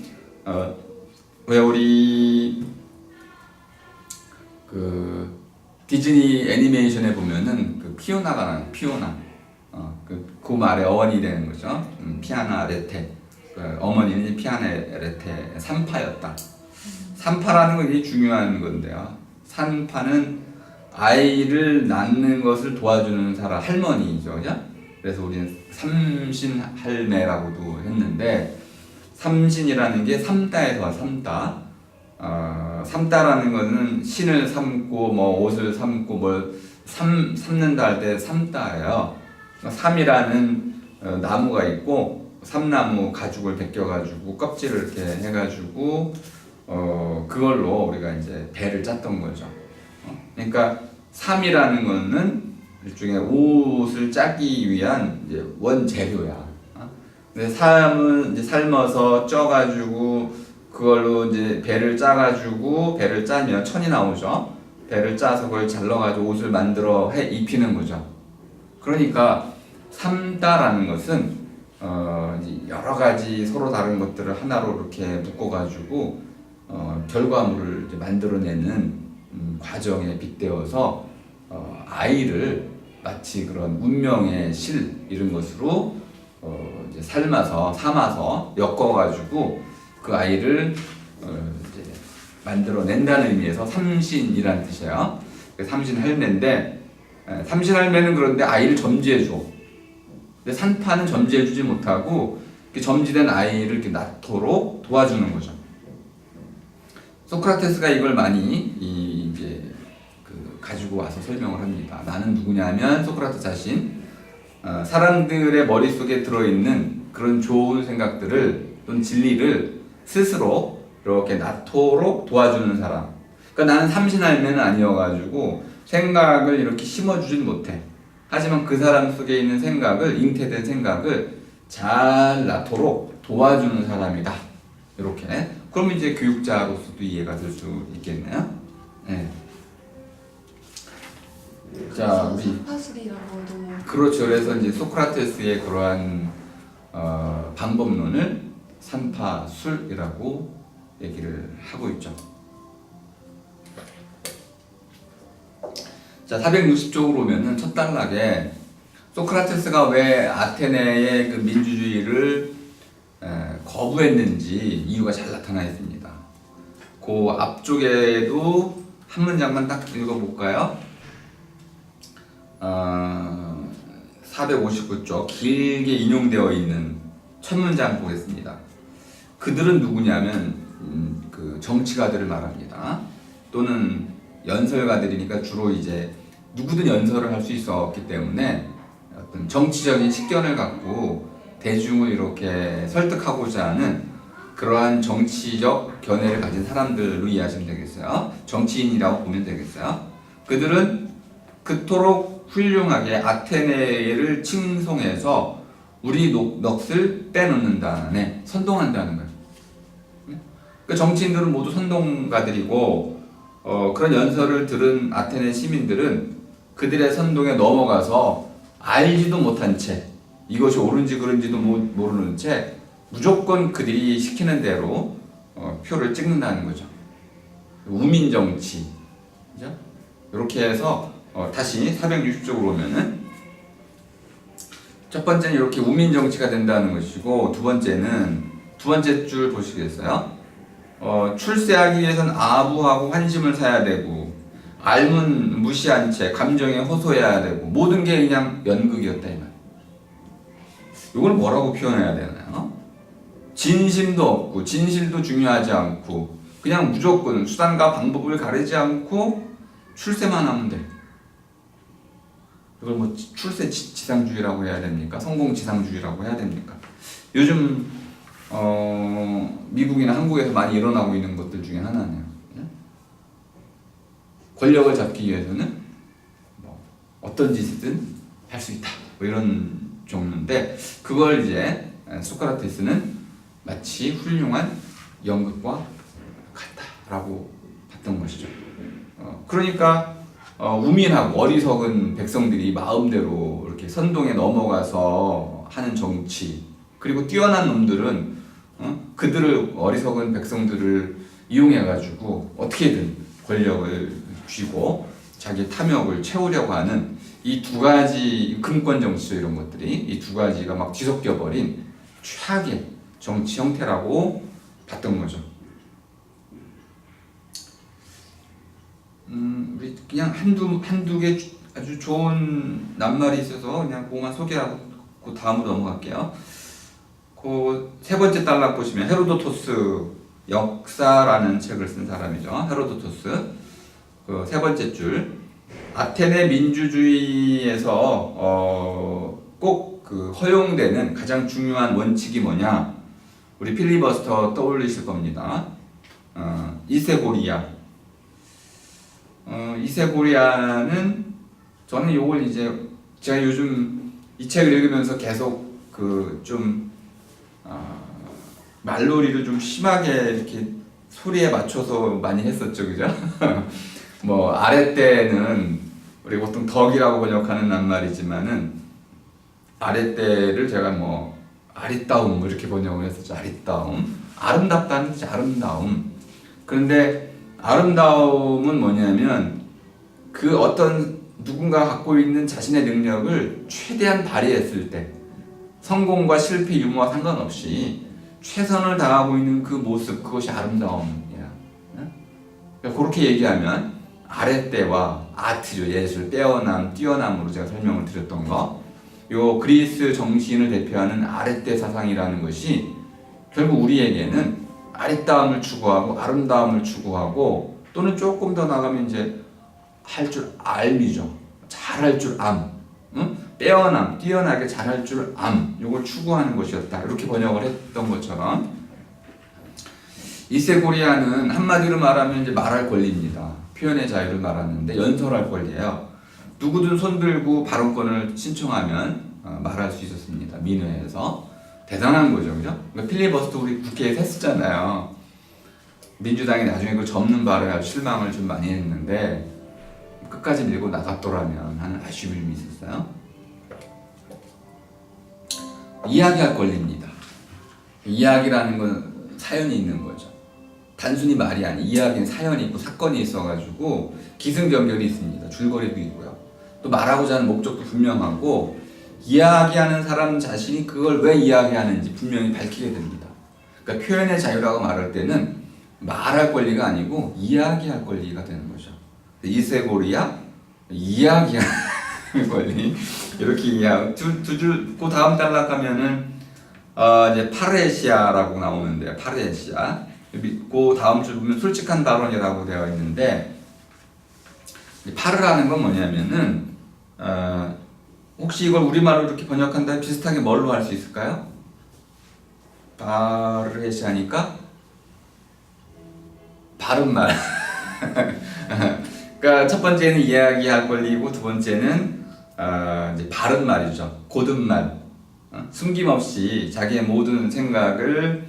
왜 우리 그 디즈니 애니메이션에 보면은 그 피오나가 나요. 피오나. 그 말의 어원이 되는 거죠. 피아나 레테. 어머니는 피아나 레테 산파였다. 산파라는 건 굉장히 중요한 건데요. 산파는 아이를 낳는 것을 도와주는 사람, 할머니죠, 그죠? 그래서 우리는 삼신할매라고도 했는데, 삼신이라는 게 삼다에서 와, 삼다. 삼다라는 거는 신을 삼고, 뭐 옷을 삼고, 뭘 삼는다 할 때 삼다예요. 삼이라는 나무가 있고, 삼나무 가죽을 벗겨가지고 껍질을 이렇게 해가지고 그걸로 우리가 이제 배를 짰던 거죠. 그러니까 삼이라는 거는 일종의 옷을 짜기 위한 이제 원재료야. 근데 삼은 이제 삶아서 쪄가지고 그걸로 이제 배를 짜가지고 배를 짜면 천이 나오죠. 배를 짜서 그걸 잘라가지고 옷을 만들어 입히는 거죠. 그러니까 삼다라는 것은 이제 여러 가지 서로 다른 것들을 하나로 이렇게 묶어가지고 결과물을 이제 만들어내는 과정에 빗대어서 아이를 마치 그런 운명의 실 이런 것으로 이제 삼아서 엮어가지고 그 아이를 이제 만들어낸다는 의미에서 삼신이라는 뜻이에요. 삼신할매인데 삼신할매는 그런데 아이를 점지해줘. 근데 산파는 점지해주지 못하고 점지된 아이를 이렇게 낳도록 도와주는 거죠. 소크라테스가 이걸 많이 이제 가지고 와서 설명을 합니다. 나는 누구냐면 소크라테스 자신 사람들의 머릿속에 들어있는 그런 좋은 생각들을 또는 진리를 스스로 이렇게 낳도록 도와주는 사람. 그러니까 나는 삼신할매는 아니어가지고 생각을 이렇게 심어주진 못해. 하지만 그 사람 속에 있는 생각을, 잉태된 생각을 잘 낳도록 도와주는 사람이다. 이렇게. 그러면 이제 교육자로서도 이해가 될 수 있겠네요. 네. 자, 우리 산파술이라고도. 그렇죠. 그래서 이제 소크라테스의 그러한 방법론을 산파술이라고 얘기를 하고 있죠. 자, 460쪽으로 오면은 첫 단락에 소크라테스가 왜 아테네의 그 민주주의를 거부했는지 이유가 잘 나타나 있습니다. 그 앞쪽에도 한 문장만 딱 읽어볼까요? 459쪽 길게 인용되어 있는 첫 문장 보겠습니다. 그들은 누구냐면 그 정치가들을 말합니다. 또는 연설가들이니까 주로 이제 누구든 연설을 할 수 있었기 때문에 어떤 정치적인 식견을 갖고 대중을 이렇게 설득하고자 하는 그러한 정치적 견해를 가진 사람들로 이해하시면 되겠어요. 정치인이라고 보면 되겠어요. 그들은 그토록 훌륭하게 아테네를 칭송해서 우리 넋을 빼놓는다네, 선동한다는 거예요. 그 정치인들은 모두 선동가들이고 그런 연설을 들은 아테네 시민들은 그들의 선동에 넘어가서 알지도 못한 채 이것이 옳은지 그른지도 모르는 채 무조건 그들이 시키는 대로 표를 찍는다는 거죠. 우민 정치, 그죠? 이렇게 해서 다시 460쪽으로 오면은 첫 번째는 이렇게 우민 정치가 된다는 것이고, 두 번째 줄 보시겠어요? 출세하기 위해선 아부하고 환심을 사야 되고, 알문 무시한 채 감정에 호소해야 되고, 모든 게 그냥 연극이었다 이 말. 이걸 뭐라고 표현해야 되나요? 진심도 없고 진실도 중요하지 않고 그냥 무조건 수단과 방법을 가리지 않고 출세만 하면 돼. 이걸 뭐 출세 지상주의라고 해야 됩니까? 성공 지상주의라고 해야 됩니까? 요즘 미국이나 한국에서 많이 일어나고 있는 것들 중에 하나네요. 권력을 잡기 위해서는 뭐 어떤 짓이든 할 수 있다. 뭐 이런 종류인데, 그걸 이제 소크라테스는 마치 훌륭한 연극과 같다라고 봤던 것이죠. 그러니까 우민하고 어리석은 백성들이 마음대로 이렇게 선동에 넘어가서 하는 정치, 그리고 뛰어난 놈들은 그들을 어리석은 백성들을 이용해가지고 어떻게든 권력을 쥐고 자기 탐욕을 채우려고 하는 이 두 가지 금권 정치죠. 이런 것들이 이 두 가지가 막 뒤섞여 버린 최악의 정치 형태라고 봤던 거죠. 우리 그냥 한두 개 아주 좋은 낱말이 있어서 그냥 그것만 소개하고 그 다음으로 넘어갈게요. 그 세 번째 단락 보시면 헤로도토스 역사라는 책을 쓴 사람이죠. 헤로도토스. 그 세 번째 줄, 아테네 민주주의에서 꼭 그 허용되는 가장 중요한 원칙이 뭐냐? 우리 필리버스터 떠올리실 겁니다. 이세고리아. 이세고리아는 저는 요걸 이제 제가 요즘 이 책을 읽으면서 계속 그 좀 말놀이를 좀 심하게 이렇게 소리에 맞춰서 많이 했었죠, 그죠? 뭐 아랫대는 우리 보통 덕이라고 번역하는 낱말이지만은 아랫대를 제가 뭐 아리따움 이렇게 번역을 했었죠. 아리따움, 아름답다는 뜻이 아름다움. 그런데 아름다움은 뭐냐면 그 어떤 누군가 갖고 있는 자신의 능력을 최대한 발휘했을 때, 성공과 실패 유무와 상관없이 최선을 다하고 있는 그 모습, 그것이 아름다움이야. 그러니까 그렇게 얘기하면 아랫대와 아트죠. 예술, 빼어남, 뛰어남으로 제가 설명을 드렸던 거. 요 그리스 정신을 대표하는 아랫대 사상이라는 것이 결국 우리에게는 아리따움을 추구하고 아름다움을 추구하고, 또는 조금 더 나가면 이제 할 줄 알미죠. 잘할 줄 암, 응? 빼어남, 뛰어나게 잘할 줄 암, 요걸 추구하는 것이었다. 이렇게 번역을 했던 것처럼 이세고리아는 한마디로 말하면 이제 말할 권리입니다. 표현의 자유를 말하는데 연설할 권리예요. 누구든 손들고 발언권을 신청하면 말할 수 있었습니다. 민회에서. 대단한 거죠, 그죠? 그러니까 필리버스터 우리 국회에서 했었잖아요. 민주당이 나중에 그 접는 바람에 아주 실망을 좀 많이 했는데 끝까지 밀고 나갔더라면 하는 아쉬움이 있었어요. 이야기할 권리입니다. 이야기라는 건 사연이 있는 거죠. 단순히 말이 아닌 이야기는 사연이 있고 사건이 있어가지고 기승전결이 있습니다. 줄거리도 있고요. 또 말하고자 하는 목적도 분명하고, 이야기하는 사람 자신이 그걸 왜 이야기하는지 분명히 밝히게 됩니다. 그러니까 표현의 자유라고 말할 때는 말할 권리가 아니고 이야기할 권리가 되는 거죠. 이세고리아 이야기하는 권리, 이렇게 이야기 그 다음 단락 가면은 이제 파르헤시아라고 나오는데, 파르헤시아. 그 다음 줄 보면 솔직한 발언이라고 되어 있는데, 파르라는 건 뭐냐면은 혹시 이걸 우리말로 이렇게 번역한다면 비슷하게 뭘로 할 수 있을까요? 파르헤시아니까 바른 말. 그러니까 첫 번째는 이야기할 권리고, 두 번째는 이제 바른 말이죠. 고든 말. 숨김없이 자기의 모든 생각을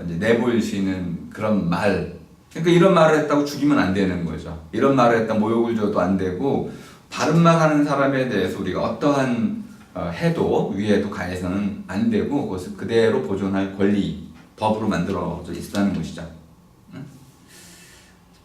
이제 내보일 수 있는 그런 말. 그러니까 이런 말을 했다고 죽이면 안 되는 거죠. 이런 말을 했다 모욕을 줘도 안 되고, 바른 말 하는 사람에 대해서 우리가 어떠한 해도 위해도 가해서는 안 되고, 그것을 그대로 보존할 권리, 법으로 만들어져 있다는 것이죠.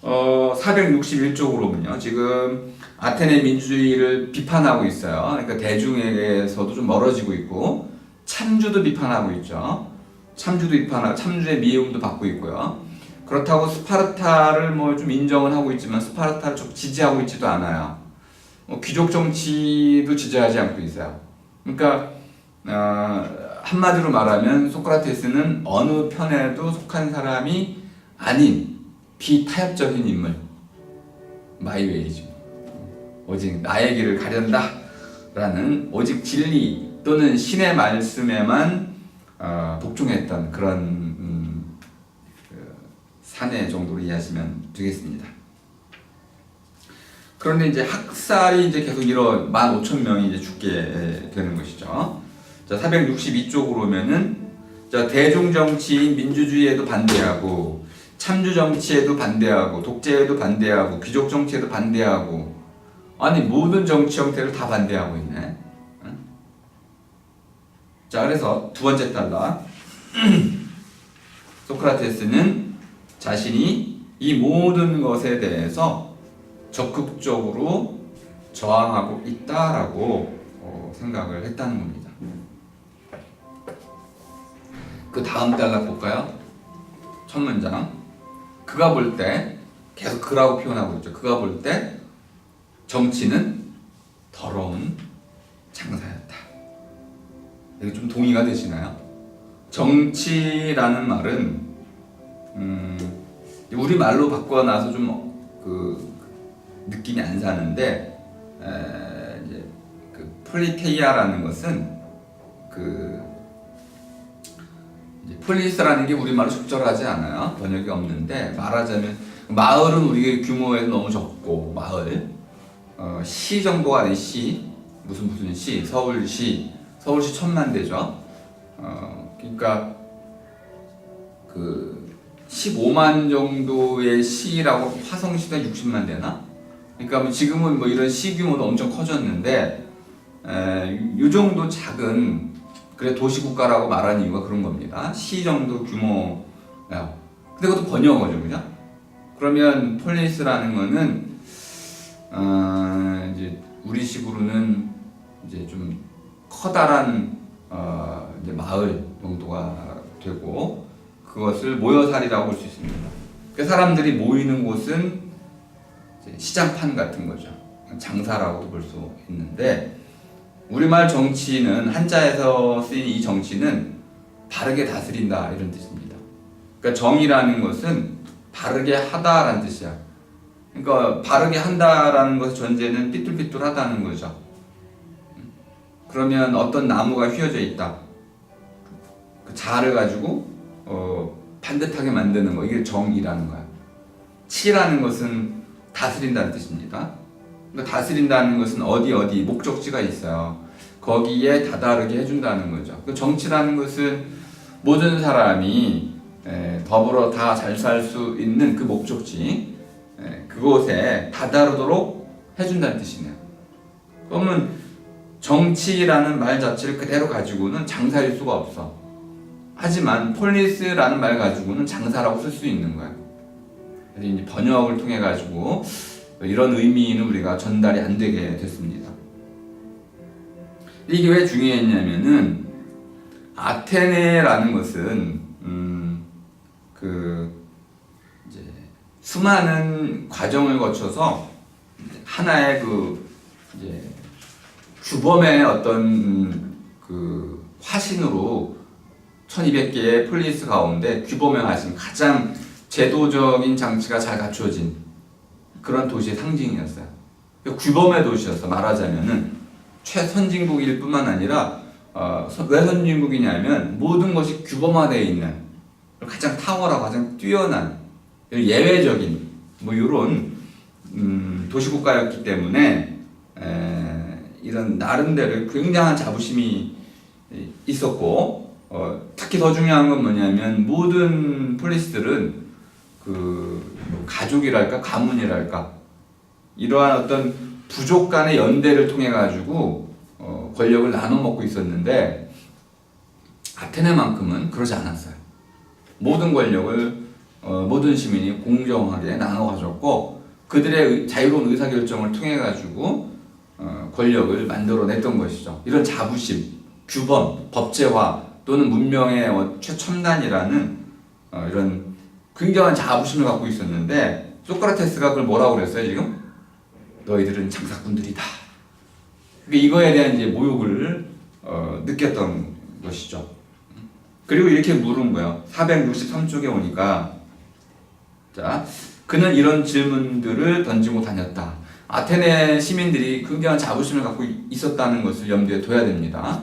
461쪽으로 보면요. 지금 아테네 민주주의를 비판하고 있어요. 그러니까 대중에게서도 좀 멀어지고 있고 참주도 비판하고 있죠. 참주도 비판하고 참주의 미움도 받고 있고요. 그렇다고 스파르타를 뭐 좀 인정은 하고 있지만 스파르타를 좀 지지하고 있지도 않아요. 귀족 정치도 지지하지 않고 있어요. 그러니까 한마디로 말하면 소크라테스는 어느 편에도 속한 사람이 아닌 비타협적인 인물, 마이웨이죠. 오직 나의 길을 가련다라는 오직 진리 또는 신의 말씀에만 복종했던 그런 사내 정도로 이해하시면 되겠습니다. 그런데 이제 학살이 이제 계속 15,000명이 이제 죽게 되는 것이죠. 자, 462쪽으로 오면은 자, 대중 정치인 민주주의에도 반대하고 참주 정치에도 반대하고 독재에도 반대하고 귀족 정치에도 반대하고 아니 모든 정치 형태를 다 반대하고 있네. 응? 자, 그래서 두 번째 단락 소크라테스는 자신이 이 모든 것에 대해서 적극적으로 저항하고 있다라고 생각을 했다는 겁니다. 그 다음 단락 볼까요? 첫 문장. 그가 볼 때 계속 그라고 표현하고 있죠. 그가 볼 때 정치는 더러운 장사였다. 이게 좀 동의가 되시나요? 정치라는 말은 우리 말로 바꿔 놔서 좀 그 느낌이 안 사는데 이제 그 폴리테이아라는 것은 그 이제 폴리스라는 게 우리 말로 적절하지 않아요. 번역이 없는데 말하자면 마을은 우리 규모에서 너무 적고 마을 시 정도가 아닌 시 무슨 시 서울시 1,000만 대죠. 그러니까 그 15만 정도의 시라고 화성시가 60만 되나? 그러니까 뭐 지금은 뭐 이런 시 규모도 엄청 커졌는데 이 정도 작은 그래 도시국가라고 말하는 이유가 그런 겁니다. 시 정도 규모. 근데 그것도 번역어죠, 그죠? 그러면 폴리스라는 거는 이제 우리식으로는 이제 좀 커다란 이제 마을 정도가 되고. 그것을 모여살이라고 볼 수 있습니다. 그 사람들이 모이는 곳은 시장판 같은 거죠. 장사라고도 볼 수 있는데 우리말 정치는 한자에서 쓰인 이 정치는 바르게 다스린다 이런 뜻입니다. 그러니까 정의라는 것은 바르게 하다라는 뜻이야. 그러니까 바르게 한다라는 것의 전제는 삐뚤삐뚤하다는 거죠. 그러면 어떤 나무가 휘어져 있다. 그 자를 가지고 반듯하게 만드는 거, 이게 정의라는 거야. 치라는 것은 다스린다는 뜻입니다. 그러니까 다스린다는 것은 어디 목적지가 있어요. 거기에 다다르게 해준다는 거죠. 그 정치라는 것은 모든 사람이 더불어 다 잘 살 수 있는 그 목적지, 그곳에 다다르도록 해준다는 뜻이네요. 그러면 정치라는 말 자체를 그대로 가지고는 장사일 수가 없어. 하지만 폴리스라는 말 가지고는 장사라고 쓸 수 있는 거야. 그래서 이제 번역을 통해 가지고 이런 의미는 우리가 전달이 안 되게 됐습니다. 이게 왜 중요했냐면은 아테네라는 것은 그 이제 수많은 과정을 거쳐서 하나의 그 이제 규범의 어떤 그 화신으로 1200개의 폴리스 가운데 규범의 화신, 가장 제도적인 장치가 잘 갖추어진 그런 도시의 상징이었어요. 규범의 도시였어. 말하자면은 최선진국일 뿐만 아니라 왜 선진국이냐면 모든 것이 규범화되어 있는 가장 탁월하고 가장 뛰어난 예외적인 뭐 이런 도시국가였기 때문에 이런 나름대로 굉장한 자부심이 있었고 특히 더 중요한 건 뭐냐면 모든 폴리스들은 그 가족이랄까 가문이랄까 이러한 어떤 부족 간의 연대를 통해 가지고 권력을 나눠 먹고 있었는데 아테네만큼은 그러지 않았어요. 모든 권력을 모든 시민이 공정하게 나눠 가졌고 그들의 자유로운 의사결정을 통해 가지고 권력을 만들어냈던 것이죠. 이런 자부심, 규범, 법제화 또는 문명의 최첨단이라는 이런 굉장한 자부심을 갖고 있었는데 소크라테스가 그걸 뭐라고 그랬어요 지금? 너희들은 장사꾼들이다. 그러니까 이거에 대한 이제 모욕을 느꼈던 것이죠. 그리고 이렇게 물은 거예요. 463쪽에 오니까 자, 그는 이런 질문들을 던지고 다녔다. 아테네 시민들이 굉장한 자부심을 갖고 있었다는 것을 염두에 둬야 됩니다.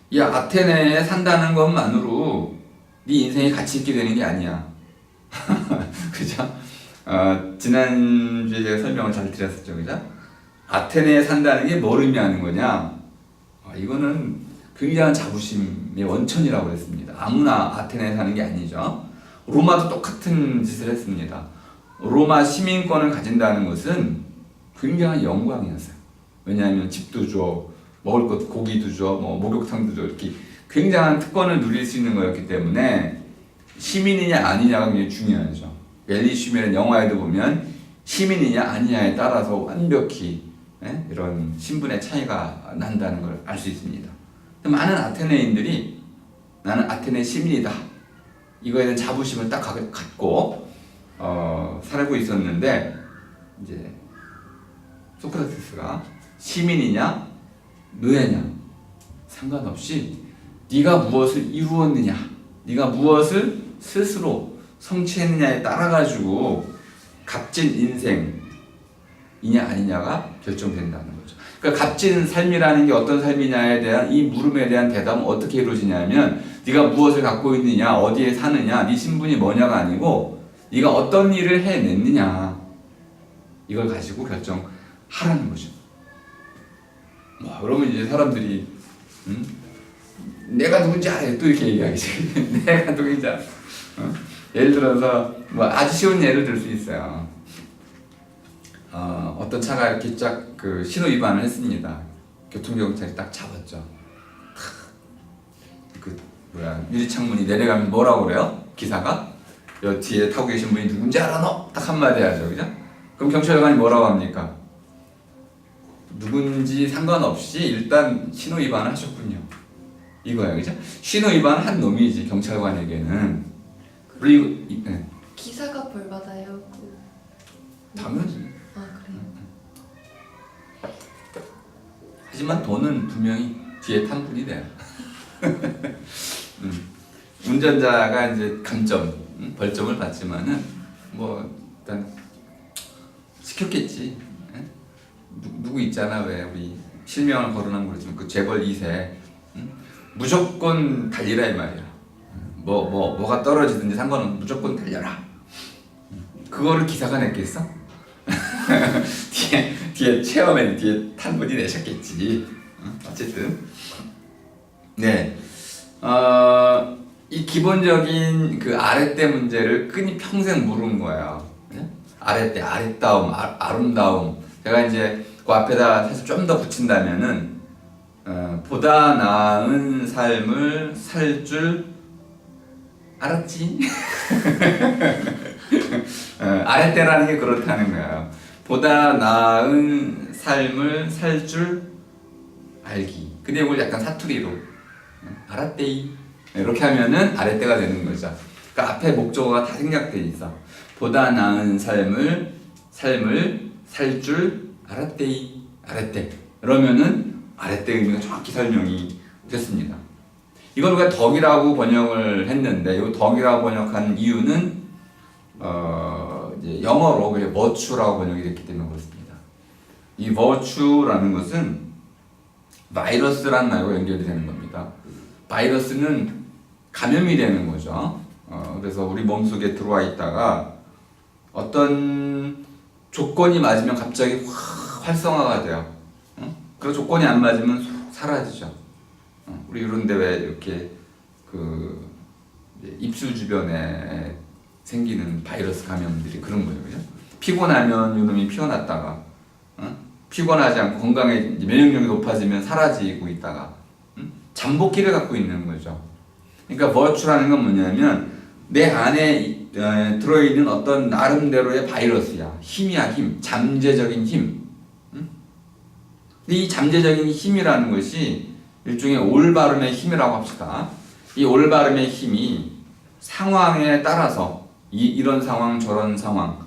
이 아테네에 산다는 것만으로 네 인생이 가치 있게 되는 게 아니야. 그죠? 지난주에 제가 설명을 잘 드렸었죠. 그죠? 아테네에 산다는 게 뭘 의미하는 거냐? 이거는 굉장한 자부심의 원천이라고 했습니다. 아무나 아테네에 사는 게 아니죠. 로마도 똑같은 짓을 했습니다. 로마 시민권을 가진다는 것은 굉장한 영광이었어요. 왜냐하면 집도 줘, 먹을 것 고기도 줘, 뭐 목욕탕도 줘, 이렇게 굉장한 특권을 누릴 수 있는 거였기 때문에 시민이냐 아니냐가 굉장히 중요하죠. 엘리슈멜 영화에도 보면 시민이냐 아니냐에 따라서 완벽히 이런 신분의 차이가 난다는 걸 알 수 있습니다. 많은 아테네인들이 나는 아테네 시민이다. 이거에 대한 자부심을 딱 갖고 살고 있었는데 이제 소크라테스가 시민이냐 노예냐 상관없이 네가 무엇을 이루었느냐, 네가 무엇을 스스로 성취했느냐에 따라 가지고 값진 인생이냐 아니냐가 결정된다는 거죠. 그러니까 값진 삶이라는 게 어떤 삶이냐에 대한 이 물음에 대한 대답은 어떻게 이루어지냐면 네가 무엇을 갖고 있느냐, 어디에 사느냐, 네 신분이 뭐냐가 아니고 네가 어떤 일을 해냈느냐 이걸 가지고 결정하라는 거죠. 그러면 이제 사람들이 내가 누군지 알아요. 또 이렇게 얘기하겠지. 내가 누군지 알아. 예를 들어서 뭐 아주 쉬운 예를 들 수 있어요. 어떤 차가 이렇게 쫙 그 신호 위반을 했습니다. 교통경찰이 딱 잡았죠. 그 유리창문이 내려가면 뭐라고 그래요? 기사가 여 뒤에 타고 계신 분이 누군지 알아 너? 딱 한마디 하죠, 그죠? 그럼 경찰관이 뭐라고 합니까? 누군지 상관없이 일단 신호 위반을 하셨군요. 이거야, 그죠? 신호 위반 한 놈이지 경찰관에게는. 그리고 기사가 벌 받아요. 당연히. 그래요? 하지만 돈은 분명히 뒤에 탄 분이 돼요. 운전자가 이제 감점, 벌점을 받지만은 뭐 일단 시켰겠지. 누구 있잖아, 왜 우리 실명을 거론한 거지만 그 재벌 2세 무조건 달리라 이 말이야. 뭐가 떨어지든지 상관없는 무조건 달려라. 그거를 기사가 냈겠어? 뒤에 체험에 뒤에 탄 분이 내셨겠지. 어쨌든 네, 이 기본적인 그 아랫대 문제를 끈이 평생 물은 거예요. 아랫대, 아랫다움, 아름다움. 제가 이제 그 앞에다 사실 좀 더 붙인다면은 보다 나은 삶을 살 줄 알았지? 아랫대라는 게 그렇다는 거예요. 보다 나은 삶을 살 줄 알기. 근데 이걸 약간 사투리로 알았대이 이렇게 하면은 아랫대가 되는 거죠. 그러니까 앞에 목적어가 다 생략돼 있어. 보다 나은 삶을 살 줄 알았대이 아랫대. 그러면은 아랫대 의미가 정확히 설명이 됐습니다. 이걸 우리가 덕이라고 번역을 했는데 이 덕이라고 번역한 이유는 이제 영어로 그냥 virtue라고 번역이 됐기 때문에 그렇습니다. 이 virtue라는 것은 바이러스라는 말과 연결이 되는 겁니다. 바이러스는 감염이 되는 거죠. 그래서 우리 몸속에 들어와 있다가 어떤 조건이 맞으면 갑자기 확 활성화가 돼요. 그 조건이 안 맞으면 사라지죠. 우리 이런데 왜 이렇게 그 입술 주변에 생기는 바이러스 감염들이 그런 거예요, 그죠? 피곤하면 이놈이 피어났다가 피곤하지 않고 건강에 면역력이 높아지면 사라지고 있다가 잠복기를 갖고 있는 거죠. 그러니까 virtue라는 건 뭐냐면 내 안에 들어있는 어떤 나름대로의 바이러스야. 힘이야, 힘. 잠재적인 힘. 응? 근데 이 잠재적인 힘이라는 것이 일종의 올바름의 힘이라고 합시다. 이 올바름의 힘이 상황에 따라서 이런 상황 저런 상황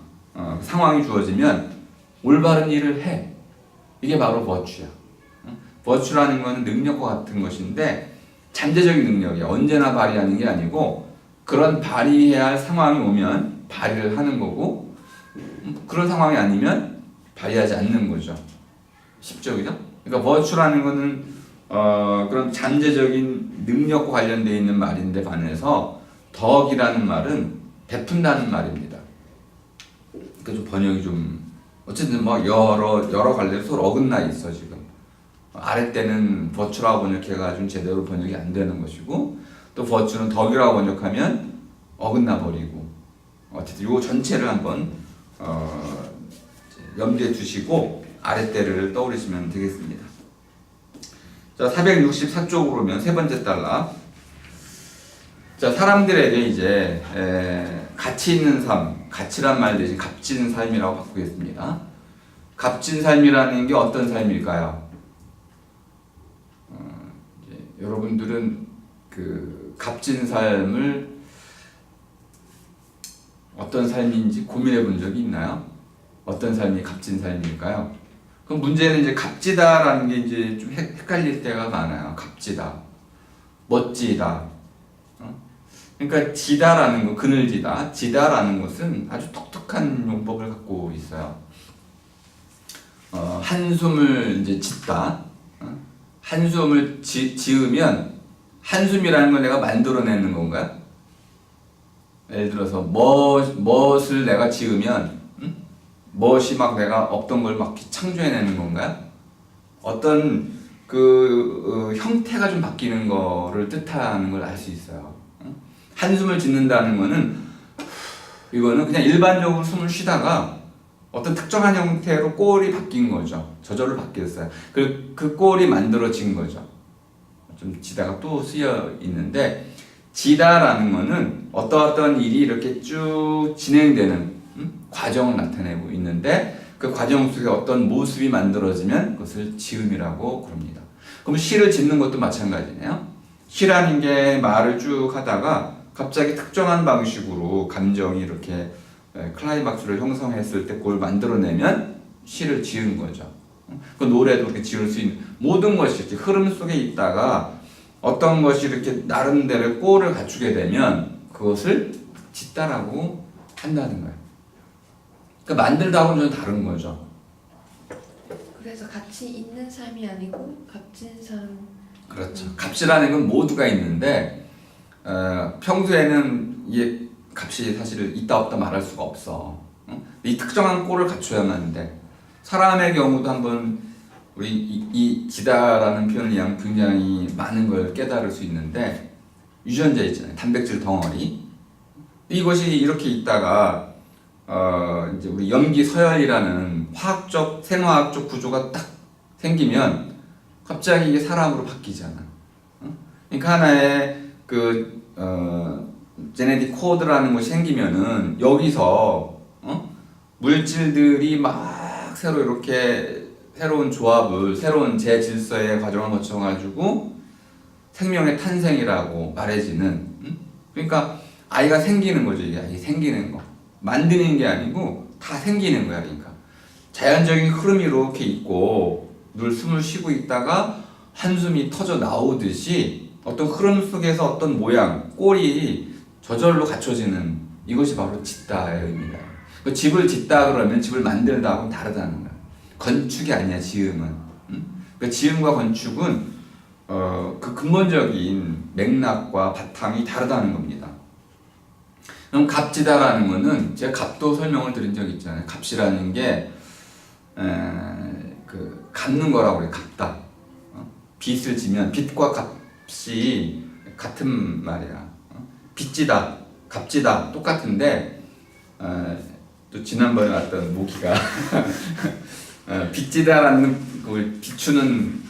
상황이 주어지면 올바른 일을 해. 이게 바로 버추야. 버추라는 것은 능력과 같은 것인데 잠재적인 능력이야. 언제나 발휘하는 게 아니고 그런 발휘해야 할 상황이 오면 발휘를 하는 거고 그런 상황이 아니면 발휘하지 않는 거죠. 쉽죠, 그죠? 그러니까 버추라는 것은 그런 잠재적인 능력과 관련되어 있는 말인데 반해서 덕이라는 말은 베푼다는 말입니다. 그러니까 좀 번역이 좀 어쨌든 뭐 여러 갈래로 서로 어긋나 있어 지금. 아래 때는 버추라고 번역해가지고 제대로 번역이 안 되는 것이고 또 버추는 덕이라고 번역하면 어긋나 버리고 어쨌든 요 전체를 한번 염두에 두시고 아래 때를 떠올리시면 되겠습니다. 자, 464쪽으로 오면 세 번째 달라. 자, 사람들에게 이제 가치 있는 삶, 가치란 말 대신 값진 삶이라고 바꾸겠습니다. 값진 삶이라는 게 어떤 삶일까요? 여러분들은 그 값진 삶을 어떤 삶인지 고민해 본 적이 있나요? 어떤 삶이 값진 삶일까요? 그럼 문제는 이제 값지다라는 게 이제 좀 헷갈릴 때가 많아요. 값지다, 멋지다. 그러니까 지다라는 거, 그늘지다, 지다라는 것은 아주 독특한 용법을 갖고 있어요. 한숨을 이제 짓다. 한숨을 지으면 한숨이라는 걸 내가 만들어내는 건가요? 예를 들어서 멋을 내가 지으면 멋이 막 내가 없던 걸 막 창조해내는 건가요? 어떤 그 형태가 좀 바뀌는 거를 뜻하는 걸 알 수 있어요. 한숨을 짓는다는 거는 이거는 그냥 일반적으로 숨을 쉬다가 어떤 특정한 형태로 꼴이 바뀐 거죠. 저절로 바뀌었어요. 그 꼴이 만들어진 거죠. 좀 지다가 또 쓰여 있는데 지다라는 거는 어떤 일이 이렇게 쭉 진행되는 과정을 나타내고 있는데 그 과정 속에 어떤 모습이 만들어지면 그것을 지음이라고 그럽니다. 그럼 시를 짓는 것도 마찬가지네요. 시라는 게 말을 쭉 하다가 갑자기 특정한 방식으로 감정이 이렇게 클라이막스를 형성했을 때 그걸 만들어내면 시를 지은 거죠. 그 노래도 그렇게 지을 수 있는 모든 것이 이렇게 흐름 속에 있다가 어떤 것이 이렇게 나름대로 꼴을 갖추게 되면 그것을 짓다라고 한다는 거예요. 그러니까 만들다고는 좀 다른 거죠. 그래서 가치 있는 삶이 아니고 값진 삶. 그렇죠. 값이라는 건 모두가 있는데 평소에는 이게 값이 사실 있다 없다 말할 수가 없어. 이 특정한 꼴을 갖춰야만 돼. 사람의 경우도 한번 우리 이 지다라는 표현을 이용 굉장히 많은 걸 깨달을 수 있는데 유전자 있잖아요. 단백질 덩어리. 이것이 이렇게 있다가 이제 우리 염기 서열이라는 화학적 생화학적 구조가 딱 생기면 갑자기 이게 사람으로 바뀌잖아. 그러니까 하나의 그 제네틱 코드라는 것이 생기면은 여기서 물질들이 막 새로 이렇게 새로운 조합을 새로운 재질서의 과정을 거쳐가지고 생명의 탄생이라고 말해지는 그러니까 아이가 생기는 거죠. 이게 아이 생기는 거 만드는 게 아니고 다 생기는 거야. 그러니까 자연적인 흐름이 이렇게 있고 늘 숨을 쉬고 있다가 한숨이 터져 나오듯이 어떤 흐름 속에서 어떤 모양 꼴이 저절로 갖춰지는 이것이 바로 짓다의 의미다. 그 집을 짓다 그러면 집을 만들다하고는 다르다는 거야. 건축이 아니야 지음은. 그 지음과 건축은 그 근본적인 맥락과 바탕이 다르다는 겁니다. 그럼 값지다라는 거는 제가 값도 설명을 드린 적이 있잖아요. 값이라는 게 그 갚는 거라고 그래. 갚다. 빚을 지면 빚과 값이 같은 말이야. 빚지다, 값지다 똑같은데 또 지난번에 왔던 모기가 빚지다라는 걸 비추는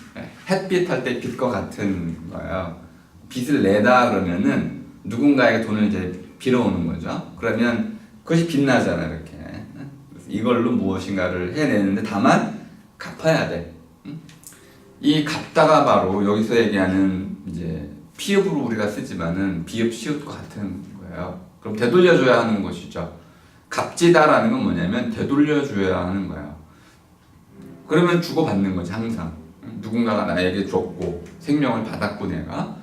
햇빛 할 때 빛과 같은 거예요. 빚을 내다 그러면은 누군가에게 돈을 이제 빌어오는 거죠. 그러면 그것이 빛나잖아 이렇게. 그래서 이걸로 무엇인가를 해내는데 다만 갚아야 돼. 이 갚다가 바로 여기서 얘기하는 이제 피읍으로 우리가 쓰지만은 비읍 시읍과 같은 거예요. 그럼 되돌려줘야 하는 것이죠. 값지다라는 건 뭐냐면 되돌려줘야 하는 거야. 그러면 주고받는 거지 항상. 누군가가 나에게 줬고 생명을 받았고 내가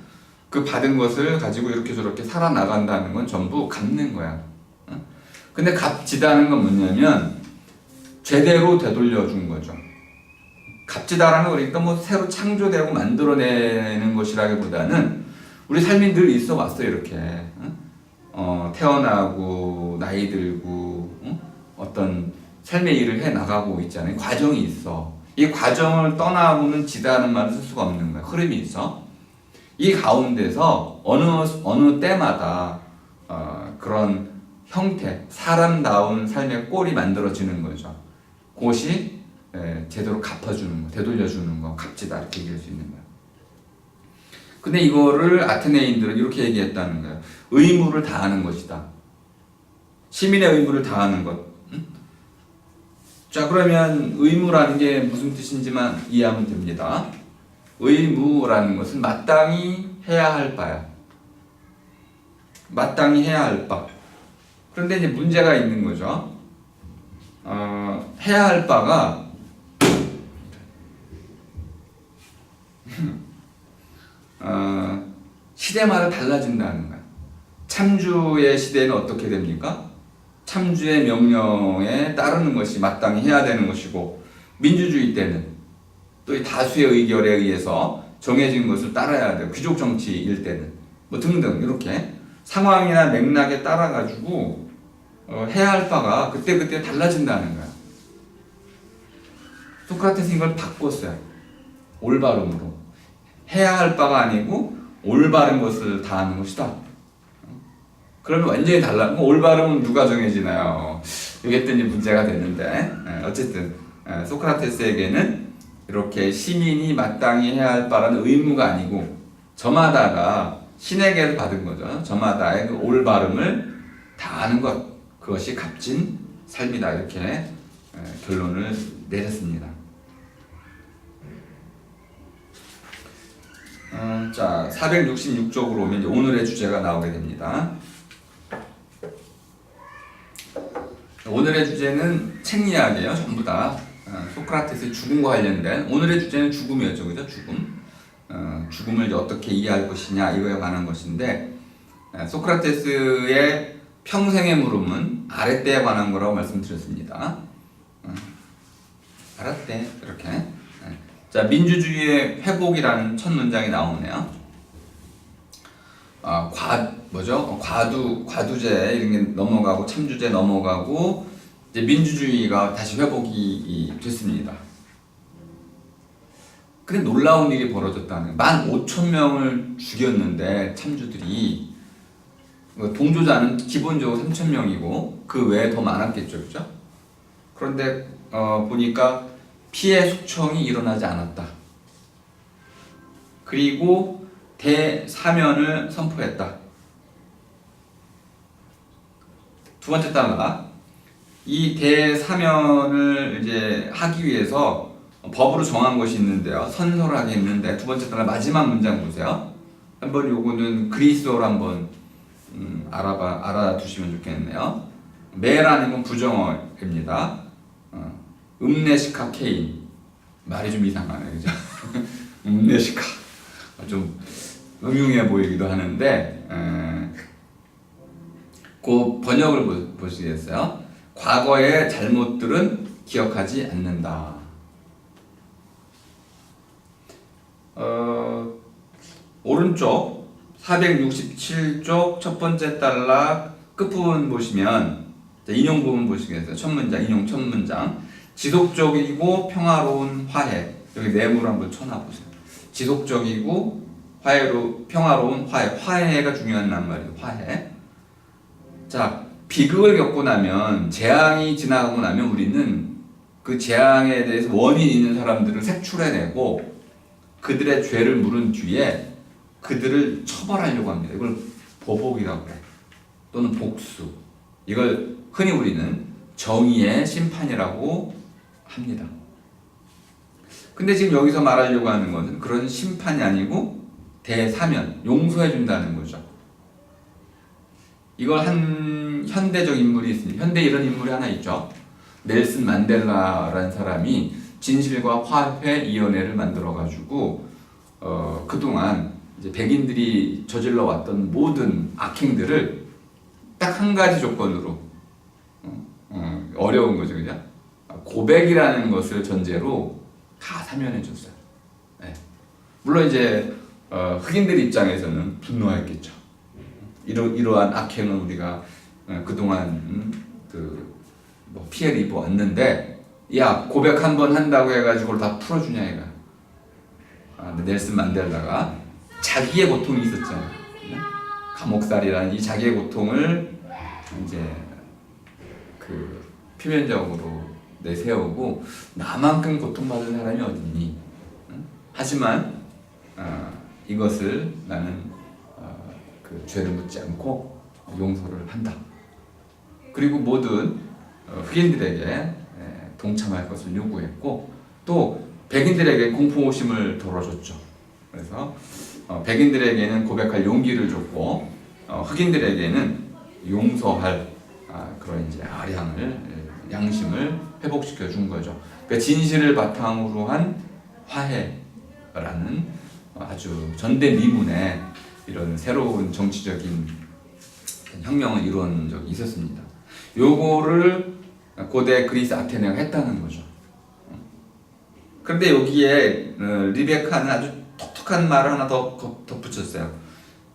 그 받은 것을 가지고 이렇게 저렇게 살아나간다는 건 전부 갚는 거야. 근데 값지다는 건 뭐냐면 제대로 되돌려준 거죠. 값지다라는 거 그러니까 뭐 새로 창조되고 만들어내는 것이라기보다는 우리 삶이 늘 있어 왔어요 이렇게. 태어나고 나이 들고 어떤 삶의 일을 해 나가고 있잖아요. 과정이 있어. 이 과정을 떠나고는 지다는 말을 쓸 수가 없는 거야. 흐름이 있어. 이 가운데서 어느 때마다 그런 형태, 사람다운 삶의 꼴이 만들어지는 거죠. 그것이 제대로 갚아주는 거, 되돌려주는 거, 값지다 이렇게 얘기할 수 있는 거야. 근데 이거를 아테네인들은 이렇게 얘기했다는 거예요. 의무를 다하는 것이다. 시민의 의무를 다하는 것. 자, 그러면 의무라는 게 무슨 뜻인지만 이해하면 됩니다. 의무라는 것은 마땅히 해야 할 바야. 마땅히 해야 할 바. 그런데 이제 문제가 있는 거죠. 해야 할 바가 시대마다 달라진다는 거야. 참주의 시대는 어떻게 됩니까? 참주의 명령에 따르는 것이 마땅히 해야 되는 것이고, 민주주의 때는 또 이 다수의 의결에 의해서 정해진 것을 따라야 돼요. 귀족 정치일 때는 뭐 등등 이렇게 상황이나 맥락에 따라 가지고 해야 할 바가 그때 달라진다는 거야. 소크라테스는 이걸 바꿨어요. 올바름으로. 해야 할 바가 아니고 올바른 것을 다하는 것이다. 그러면 완전히 달라. 올바름은 누가 정해지나요? 이게 또 이제 문제가 되는데 어쨌든 소크라테스에게는 이렇게 시민이 마땅히 해야 할 바라는 의무가 아니고 저마다가 신에게서 받은 거죠. 저마다의 그 올바름을 다하는 것, 그것이 값진 삶이다. 이렇게 결론을 내렸습니다. 자, 466쪽으로 오면 이제 오늘의 주제가 나오게 됩니다. 오늘의 주제는 책 이야기예요. 전부 다 소크라테스의 죽음과 관련된. 오늘의 주제는 죽음이었죠, 그죠? 죽음. 죽음을 이제 어떻게 이해할 것이냐 이거에 관한 것인데 소크라테스의 평생의 물음은 아랫대에 관한 거라고 말씀드렸습니다. 아랫대 이렇게. 자, 민주주의의 회복이라는 첫 문장이 나오네요. 과두제 이런 게 넘어가고 참주제 넘어가고 이제 민주주의가 다시 회복이 됐습니다. 근데 놀라운 일이 벌어졌다는 거예요. 15,000명을 죽였는데 참주들이 동조자는 기본적으로 3,000명이고 그 외에 더 많았겠죠, 그죠? 그런데 보니까 피해 숙청이 일어나지 않았다. 그리고 대사면을 선포했다. 두 번째 단어가 이 대사면을 이제 하기 위해서 법으로 정한 것이 있는데요. 선설하게 했는데 두 번째 단어 마지막 문장 보세요. 한번 요거는 그리스어로 한번 알아두시면 좋겠네요. 메라는 건 부정어입니다. 음네시카 케인 말이 좀 이상하네, 그죠? 음네시카 좀 음흉해 보이기도 하는데 그 번역을 보시겠어요? 과거의 잘못들은 기억하지 않는다. 오른쪽 467쪽 첫 번째 단락 끝부분 보시면 인용 부분 보시겠어요? 첫 문장, 인용 첫 문장. 지속적이고 평화로운 화해. 여기 네모를 한번 쳐놔보세요. 지속적이고 평화로운 화해. 화해가 중요한 낱말이에요. 화해. 자, 비극을 겪고 나면, 재앙이 지나가고 나면 우리는 그 재앙에 대해서 원인 있는 사람들을 색출해내고 그들의 죄를 물은 뒤에 그들을 처벌하려고 합니다. 이걸 보복이라고 해. 또는 복수, 이걸 흔히 우리는 정의의 심판이라고 합니다. 근데 지금 여기서 말하려고 하는 것은 그런 심판이 아니고 대사면, 용서해 준다는 거죠. 이걸 한 현대적 인물이 있습니다. 현대 이런 인물이 하나 있죠. 넬슨 만델라라는 사람이 진실과 화해위원회를 만들어가지고 그동안 이제 백인들이 저질러 왔던 모든 악행들을 딱 한 가지 조건으로 어려운 거죠, 그냥 고백이라는 것을 전제로 다 사면해 줬어요. 네. 물론 이제 흑인들 입장에서는 분노했겠죠. 이러한 악행은 우리가 그동안 뭐 피해를 입어왔는데, 야 고백 한 번 한다고 해가지고 다 풀어주냐 이가. 근데 넬슨 만델라가 자기의 고통이 있었잖아요. 감옥살이라는 이 자기의 고통을 이제 표면적으로 내세우고 나만큼 고통받은 사람이 어딨니? 하지만 이것을 나는 죄를 묻지 않고 용서를 한다. 그리고 모든 흑인들에게 동참할 것을 요구했고 또 백인들에게 공포심을 덜어줬죠. 그래서 백인들에게는 고백할 용기를 줬고 흑인들에게는 용서할 그런 이제 양심을 회복시켜 준 거죠. 그러니까 진실을 바탕으로 한 화해라는 아주 전대미문의 이런 새로운 정치적인 혁명을 이룬 적이 있었습니다. 요거를 고대 그리스 아테네가 했다는 거죠. 그런데 여기에 리베카는 아주 독특한 말을 하나 더 덧붙였어요.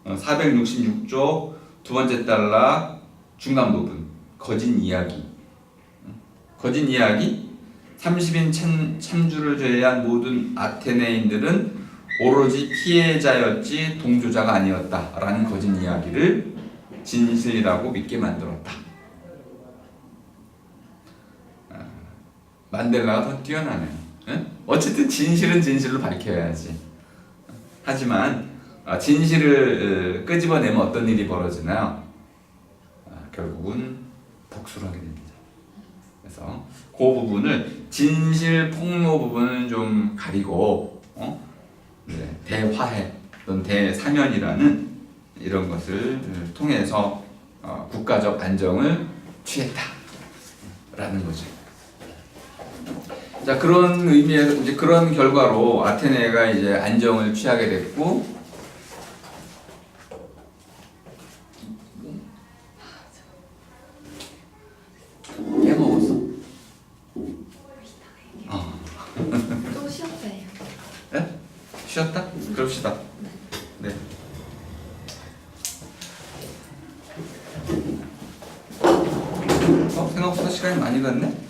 466쪽 두 번째 달라 중간 부분, 거짓 이야기. 거짓 이야기, 30인 참주를 제외한 모든 아테네인들은 오로지 피해자였지 동조자가 아니었다라는 거짓 이야기를 진실이라고 믿게 만들었다. 만델라가 더 뛰어나네요. 어쨌든 진실은 진실로 밝혀야지. 하지만 진실을 끄집어내면 어떤 일이 벌어지나요? 결국은 복수를 하게 됩니다. 그래서 그 부분을 진실 폭로 부분은 좀 가리고 대화해 또는 대사면이라는 이런 것을 통해서 국가적 안정을 취했다라는 거죠. 자, 그런 의미에서 이제 그런 결과로 아테네가 이제 안정을 취하게 됐고, 깨먹었어? 또 쉬었대요. 네? 쉬었다? 그럽시다. 네. 생각보다 시간이 많이 갔네?